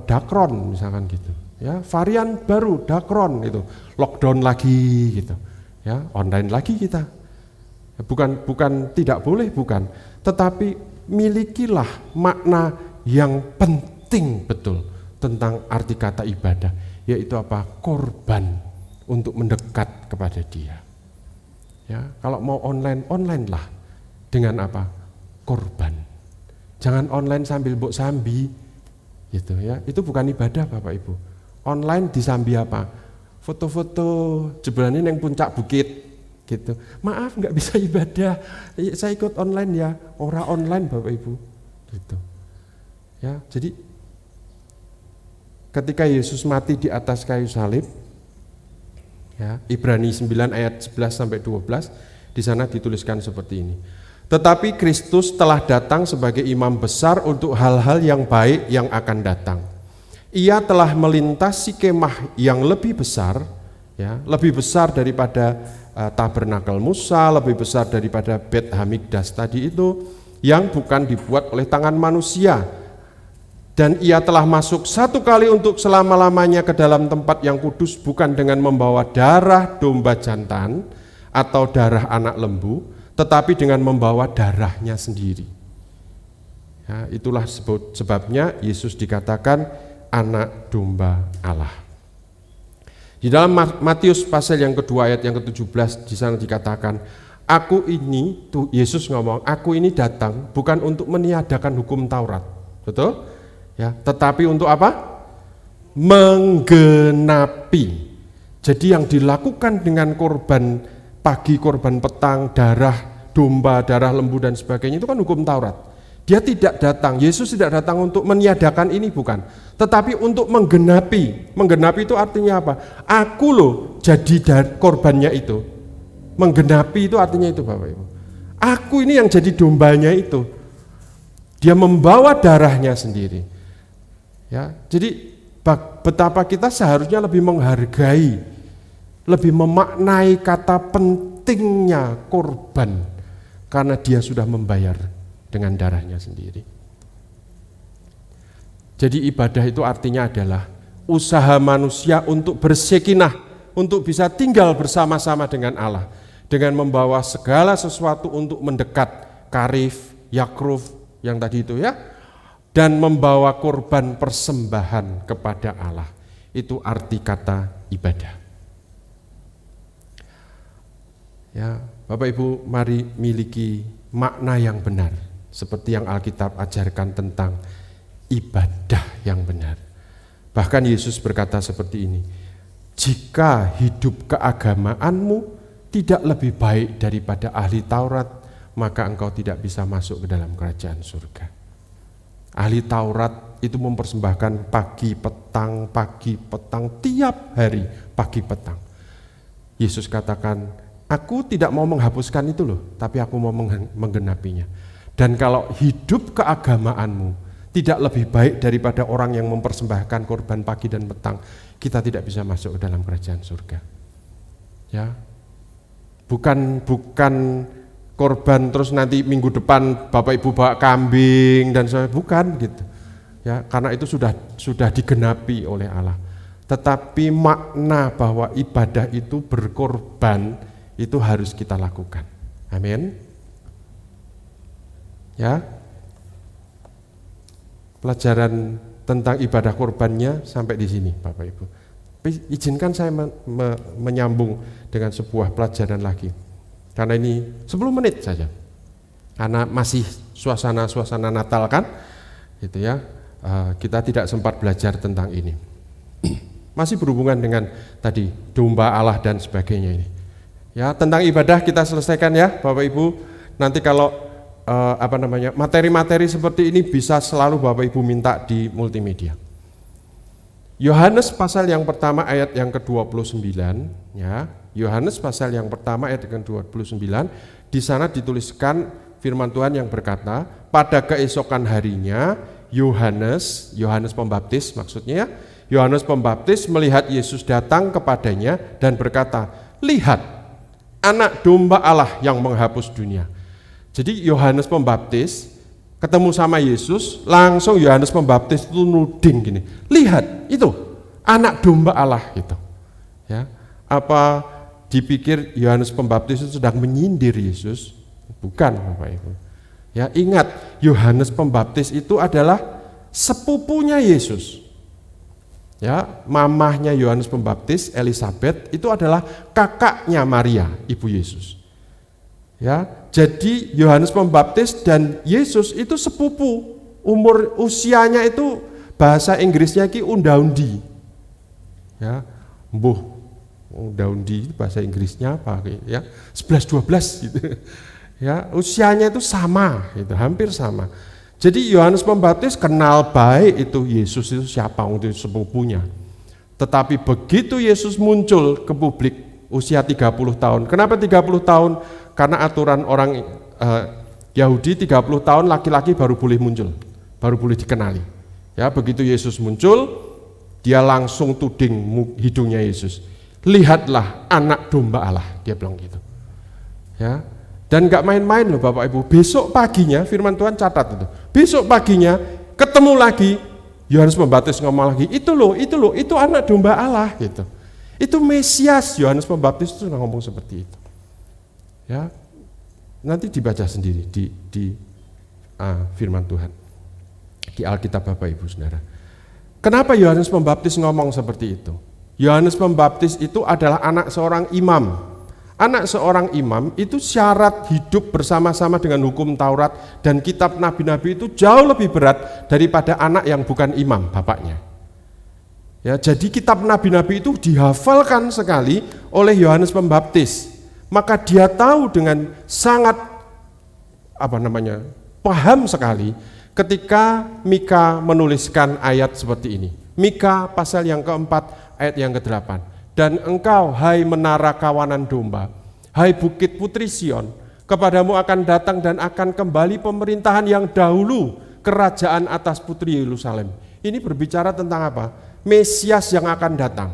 A: Dakron misalkan gitu. Ya, varian baru Dakron itu, lockdown lagi gitu. Ya, online lagi kita. Bukan tidak boleh, bukan. Tetapi milikilah makna yang penting betul tentang arti kata ibadah, yaitu apa? Korban untuk mendekat kepada Dia. Ya, kalau mau online lah dengan apa? Korban. Jangan online sambil mbok sambi, gitu ya. Itu bukan ibadah Bapak Ibu. Online disambi apa? Foto-foto jebulane yang puncak bukit, gitu. Maaf nggak bisa ibadah. Saya ikut online ya. Ora online Bapak Ibu, gitu. Ya, jadi ketika Yesus mati di atas kayu salib, ya, Ibrani 9 ayat 11 sampai 12, di sana dituliskan seperti ini. Tetapi Kristus telah datang sebagai imam besar untuk hal-hal yang baik yang akan datang. Ia telah melintasi kemah yang lebih besar, ya, lebih besar daripada tabernakel Musa, lebih besar daripada Bet Hamikdas tadi itu, yang bukan dibuat oleh tangan manusia. Dan ia telah masuk satu kali untuk selama-lamanya ke dalam tempat yang kudus, bukan dengan membawa darah domba jantan atau darah anak lembu, tetapi dengan membawa darahnya sendiri. Ya, itulah sebabnya Yesus dikatakan anak domba Allah. Di dalam Matius pasal yang kedua ayat yang ke-17, di sana dikatakan, aku ini, tuh Yesus ngomong, aku ini datang bukan untuk meniadakan hukum Taurat, betul? Ya, tetapi untuk apa? Menggenapi. Jadi yang dilakukan dengan korban pagi, korban petang, darah domba, darah lembu dan sebagainya itu kan hukum Taurat. Dia tidak datang, Yesus tidak datang untuk meniadakan ini, bukan, tetapi untuk menggenapi. Menggenapi itu artinya apa? Aku loh jadi korbannya itu. Menggenapi itu artinya itu Bapak Ibu. Aku ini yang jadi dombanya itu. Dia membawa darahnya sendiri. Ya, jadi betapa kita seharusnya lebih menghargai, lebih memaknai kata pentingnya korban, karena Dia sudah membayar dengan darahnya sendiri. Jadi ibadah itu artinya adalah usaha manusia untuk bersekinah, untuk bisa tinggal bersama-sama dengan Allah, dengan membawa segala sesuatu untuk mendekat, karif, yakruf yang tadi itu ya, dan membawa korban persembahan kepada Allah. Itu arti kata ibadah. Ya, Bapak Ibu, mari miliki makna yang benar, seperti yang Alkitab ajarkan tentang ibadah yang benar. Bahkan Yesus berkata seperti ini, jika hidup keagamaanmu tidak lebih baik daripada ahli Taurat, maka engkau tidak bisa masuk ke dalam kerajaan surga. Ahli Taurat itu mempersembahkan pagi petang tiap hari pagi petang. Yesus katakan, aku tidak mau menghapuskan itu loh, tapi aku mau menggenapinya. Dan kalau hidup keagamaanmu tidak lebih baik daripada orang yang mempersembahkan korban pagi dan petang, kita tidak bisa masuk ke dalam kerajaan surga. Ya, bukan korban terus nanti minggu depan Bapak Ibu bawa kambing dan sebagainya, bukan gitu. Ya, karena itu sudah digenapi oleh Allah. Tetapi makna bahwa ibadah itu berkorban itu harus kita lakukan. Amin. Ya. Pelajaran tentang ibadah korbannya sampai di sini Bapak Ibu. Izinkan saya menyambung dengan sebuah pelajaran lagi. Karena ini 10 menit saja. Karena masih suasana Natal kan, gitu ya. Kita tidak sempat belajar tentang ini. Masih berhubungan dengan tadi domba Allah dan sebagainya ini. Ya, tentang ibadah kita selesaikan ya, Bapak Ibu. Nanti kalau materi-materi seperti ini bisa selalu Bapak Ibu minta di multimedia. Yohanes pasal yang pertama ayat yang ke-29 ya. Yohanes pasal yang pertama ayat yang ke-29, di sana dituliskan firman Tuhan yang berkata, pada keesokan harinya Yohanes Pembaptis maksudnya, Yohanes Pembaptis melihat Yesus datang kepadanya dan berkata, lihat, anak domba Allah yang menghapus dunia. Jadi Yohanes Pembaptis ketemu sama Yesus, langsung Yohanes Pembaptis itu nuding gini, lihat itu anak domba Allah gitu. Ya, apa dipikir Yohanes Pembaptis itu sedang menyindir Yesus? Bukan, Bapak Ibu. Ya, ingat Yohanes Pembaptis itu adalah sepupunya Yesus. Ya, mamahnya Yohanes Pembaptis, Elisabeth, itu adalah kakaknya Maria, ibu Yesus. Ya, jadi Yohanes Pembaptis dan Yesus itu sepupu, usianya itu bahasa Inggrisnya ki unda-undi. Ya, unda-undi bahasa Inggrisnya apa ya? 11 12 gitu. Ya, usianya itu sama, itu hampir sama. Jadi Yohanes Pembaptis kenal baik itu Yesus itu siapa, itu sepupunya. Tetapi begitu Yesus muncul ke publik usia 30 tahun. Kenapa 30 tahun? Karena aturan orang Yahudi 30 tahun laki-laki baru boleh muncul, baru boleh dikenali. Ya, begitu Yesus muncul, dia langsung tuding hidungnya Yesus. Lihatlah anak domba Allah, dia bilang gitu. Ya, dan gak main-main loh Bapak Ibu. Besok paginya, firman Tuhan catat itu. Besok paginya ketemu lagi, Yohanes Pembaptis ngomong lagi, itu loh, itu anak domba Allah gitu. Itu Mesias, Yohanes Pembaptis itu ngomong seperti itu. Ya, nanti dibaca sendiri di firman Tuhan di Alkitab Bapak Ibu Saudara. Kenapa Yohanes Pembaptis ngomong seperti itu? Yohanes Pembaptis itu adalah anak seorang imam. Anak seorang imam itu syarat hidup bersama-sama dengan hukum Taurat dan kitab nabi-nabi itu jauh lebih berat daripada anak yang bukan imam bapaknya. Ya, jadi kitab nabi-nabi itu dihafalkan sekali oleh Yohanes Pembaptis. Maka dia tahu dengan sangat paham sekali ketika Mika menuliskan ayat seperti ini. Mika pasal yang keempat ayat yang ke-8. Dan engkau hai menara kawanan domba, hai bukit putri Sion, kepadamu akan datang dan akan kembali pemerintahan yang dahulu, kerajaan atas putri Yerusalem. Ini berbicara tentang apa? Mesias yang akan datang.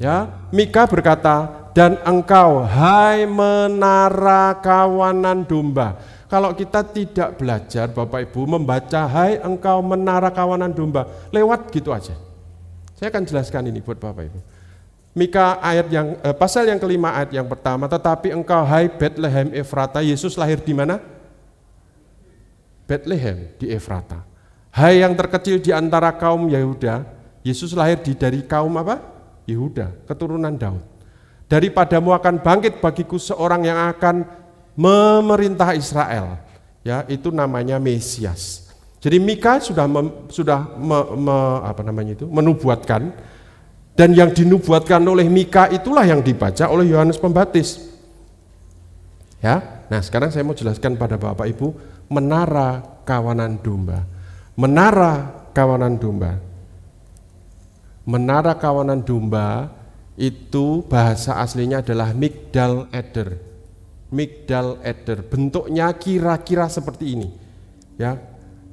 A: Ya, Mika berkata, dan engkau hai menara kawanan domba. Kalau kita tidak belajar Bapak Ibu membaca hai engkau menara kawanan domba, lewat gitu aja. Saya akan jelaskan ini buat Bapak Ibu. Mika ayat yang pasal yang kelima ayat yang pertama, tetapi engkau hai Bethlehem Efrata, Yesus lahir di mana? Bethlehem di Efrata. Hai yang terkecil di antara kaum Yehuda, Yesus lahir dari kaum apa? Yehuda, keturunan Daud. Daripadamu akan bangkit bagiku seorang yang akan memerintah Israel. Ya, itu namanya Mesias. Jadi Mika sudah menubuatkan, dan yang dinubuatkan oleh Mika itulah yang dibaca oleh Yohanes Pembaptis. Ya, nah sekarang saya mau jelaskan pada Bapak Ibu menara kawanan domba. Menara kawanan domba. Menara kawanan domba itu bahasa aslinya adalah Migdal Eder. Migdal Eder, bentuknya kira-kira seperti ini. Ya,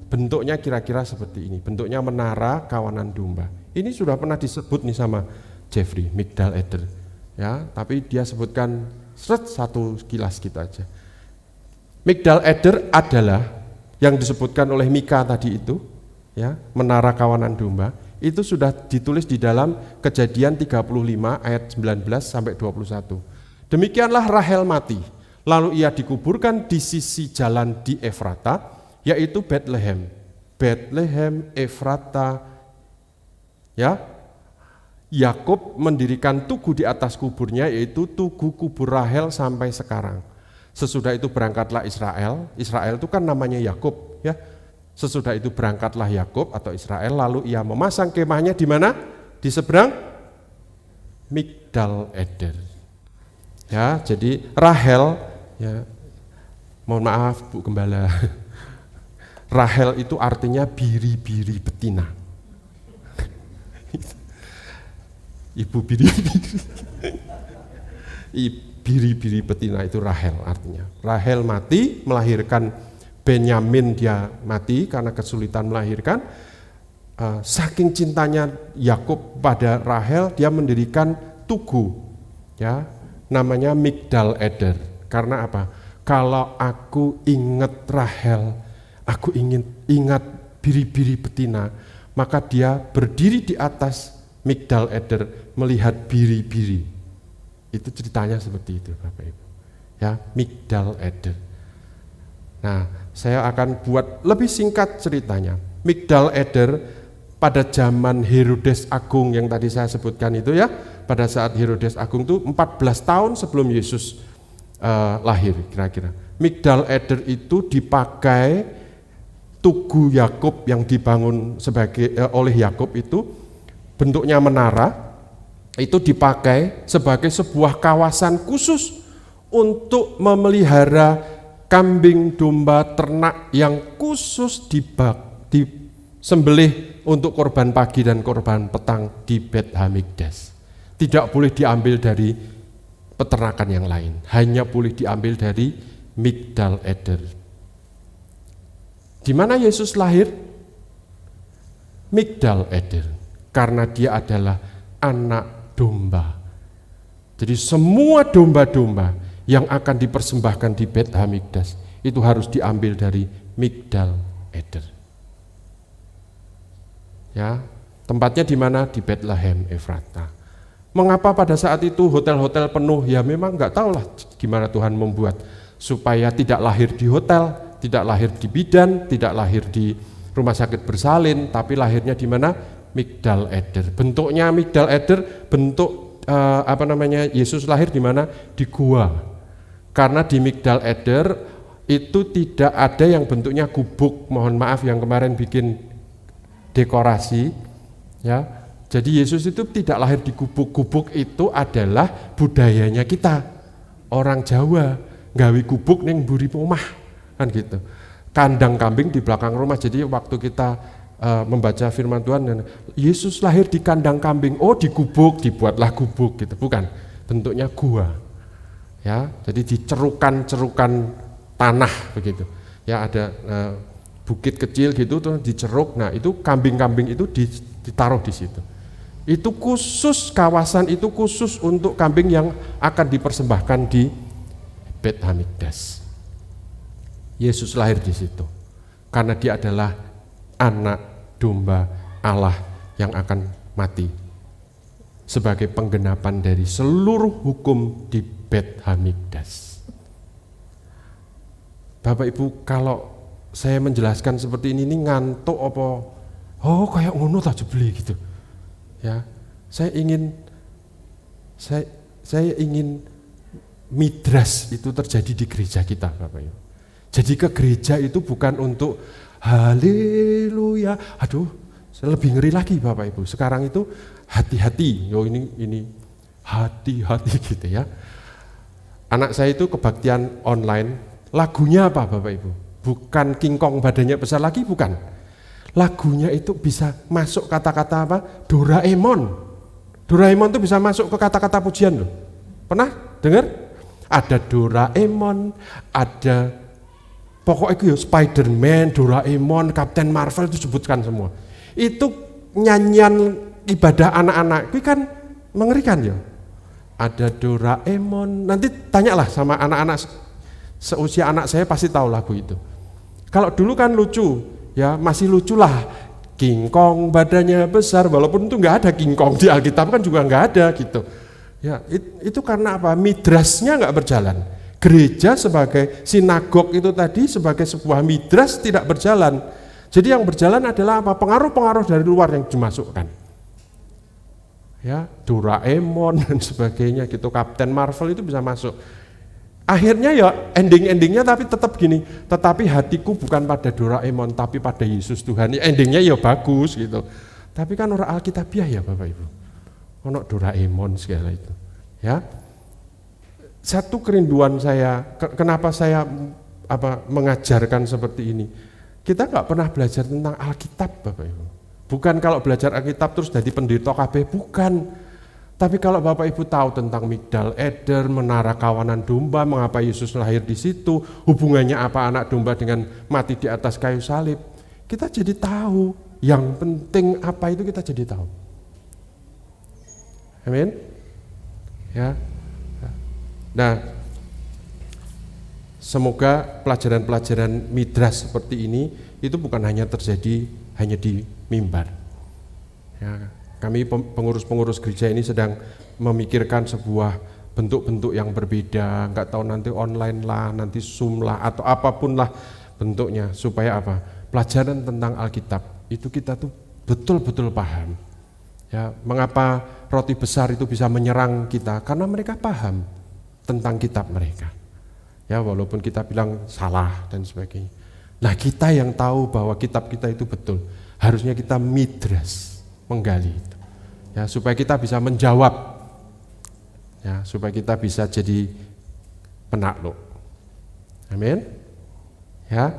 A: bentuknya kira-kira seperti ini. Bentuknya menara kawanan domba. Ini sudah pernah disebut nih sama Jeffrey, Migdal Eder. Ya, tapi dia sebutkan satu kilas gitu aja. Migdal Eder adalah yang disebutkan oleh Mika tadi itu, ya, menara kawanan domba. Itu sudah ditulis di dalam Kejadian 35 ayat 19 sampai 21. Demikianlah Rahel mati, lalu ia dikuburkan di sisi jalan di Efrata, yaitu Bethlehem. Bethlehem Efrata. Ya, Yakub mendirikan tugu di atas kuburnya, yaitu tugu kubur Rahel sampai sekarang. Sesudah itu berangkatlah Israel. Israel itu kan namanya Yakub, ya. Sesudah itu berangkatlah Yakub atau Israel, lalu ia memasang kemahnya di mana? Di seberang Migdal Eder. Ya, jadi Rahel, ya, mohon maaf Bu Gembala, Rahel itu artinya biri-biri betina. Ibu biri-biri. Biri-biri betina itu Rahel artinya. Rahel mati melahirkan Benyamin, dia mati karena kesulitan melahirkan. Saking cintanya Yakub pada Rahel, dia mendirikan tugu, ya, namanya Migdal Eder. Karena apa? Kalau aku ingat Rahel, aku ingat biri-biri betina, maka dia berdiri di atas Migdal Eder melihat biri-biri. Itu ceritanya seperti itu, Bapak Ibu. Ya, Migdal Eder. Nah, saya akan buat lebih singkat ceritanya. Migdal Eder pada zaman Herodes Agung yang tadi saya sebutkan itu ya, pada saat Herodes Agung itu 14 tahun sebelum Yesus lahir kira-kira. Migdal Eder itu dipakai Tugu Yakub yang dibangun oleh Yakub itu bentuknya menara, itu dipakai sebagai sebuah kawasan khusus untuk memelihara kambing, domba, ternak yang khusus disembelih untuk korban pagi dan korban petang di Bet Hamikdas. Tidak boleh diambil dari peternakan yang lain, hanya boleh diambil dari Migdal Eder. Di mana Yesus lahir? Migdal Eder, karena dia adalah anak domba. Jadi semua domba-domba yang akan dipersembahkan di Bet Hamikdas itu harus diambil dari Migdal Eder. Ya, tempatnya di mana? Di Bethlehem Efrata. Mengapa pada saat itu hotel-hotel penuh? Ya memang nggak tahulah gimana Tuhan membuat supaya tidak lahir di hotel, tidak lahir di bidan, tidak lahir di rumah sakit bersalin, tapi lahirnya di mana? Migdal Eder. Bentuknya Migdal Eder, bentuk Yesus lahir di mana? Di gua. Karena di Migdal Eder itu tidak ada yang bentuknya gubuk. Mohon maaf yang kemarin bikin dekorasi, ya. Jadi Yesus itu tidak lahir di gubuk. Itu adalah budayanya kita, orang Jawa, gawe gubuk ning mburi omah, kan gitu. Kandang kambing di belakang rumah. Jadi waktu kita membaca firman Tuhan, Yesus lahir di kandang kambing, oh di gubuk, dibuatlah gubuk gitu, bukan. Bentuknya gua. Ya, jadi di cerukan tanah begitu. Ya ada bukit kecil gitu tuh diceruk. Nah, itu kambing-kambing itu ditaruh di situ. Itu khusus, kawasan itu khusus untuk kambing yang akan dipersembahkan di Bet Hamikdas. Yesus lahir di situ karena dia adalah anak domba Allah yang akan mati sebagai penggenapan dari seluruh hukum di Bet Hamikdas. Bapak Ibu, kalau saya menjelaskan seperti ini ngantuk apa? Oh, kayak ngono ta jebule gitu. Ya, saya ingin midras itu terjadi di gereja kita, Bapak Ibu. Jadi ke gereja itu bukan untuk haleluya. Aduh, saya lebih ngeri lagi, Bapak Ibu. Sekarang itu hati-hati. Yo ini hati-hati gitu ya. Anak saya itu kebaktian online. Lagunya apa, Bapak Ibu? Bukan King Kong badannya besar lagi, bukan. Lagunya itu bisa masuk kata-kata apa? Doraemon. Doraemon itu bisa masuk ke kata-kata pujian loh. Pernah dengar? Ada Doraemon, ada pokoknya itu ya Spider-Man, Doraemon, Captain Marvel itu sebutkan semua. Itu nyanyian ibadah anak-anak, itu kan mengerikan ya. Ada Doraemon, nanti tanyalah sama anak-anak seusia anak saya pasti tahu lagu itu. Kalau dulu kan lucu. Ya masih lucu lah, King Kong badannya besar, walaupun itu nggak ada King Kong di Alkitab kan juga nggak ada gitu. Ya itu karena apa? Midrasnya nggak berjalan. Gereja sebagai sinagog itu tadi sebagai sebuah midras tidak berjalan. Jadi yang berjalan adalah apa? Pengaruh-pengaruh dari luar yang dimasukkan. Ya Doraemon dan sebagainya gitu, Captain Marvel itu bisa masuk. Akhirnya ya ending-endingnya tapi tetap gini, tetapi hatiku bukan pada Doraemon tapi pada Yesus Tuhan. Endingnya ya bagus gitu. Tapi kan orang Alkitabiah ya Bapak Ibu. Ono Doraemon segala itu. Ya. Satu kerinduan saya, kenapa saya mengajarkan seperti ini. Kita nggak pernah belajar tentang Alkitab Bapak Ibu. Bukan kalau belajar Alkitab terus jadi pendeta KB, bukan. Tapi kalau Bapak Ibu tahu tentang Migdal Eder, menara kawanan domba, mengapa Yesus lahir di situ, hubungannya apa anak domba dengan mati di atas kayu salib, kita jadi tahu. Yang penting apa itu kita jadi tahu. Amin. Ya. Nah, semoga pelajaran-pelajaran midras seperti ini itu bukan hanya terjadi hanya di mimbar. Ya, kami pengurus-pengurus gereja ini sedang memikirkan sebuah bentuk-bentuk yang berbeda, nggak tahu nanti online lah, nanti Zoom lah, atau apapun lah bentuknya, supaya apa? Pelajaran tentang Alkitab itu kita tuh betul-betul paham. Ya, mengapa roti besar itu bisa menyerang kita? Karena mereka paham tentang kitab mereka. Ya, walaupun kita bilang salah dan sebagainya. Nah, kita yang tahu bahwa kitab kita itu betul, harusnya kita midras, menggali itu. Ya, supaya kita bisa menjawab. Ya, supaya kita bisa jadi penakluk. Amin. Ya.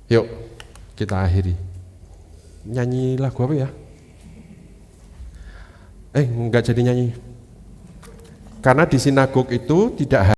A: Yuk, kita akhiri. Nyanyi lagu apa ya? Enggak jadi nyanyi. Karena di sinagog itu tidak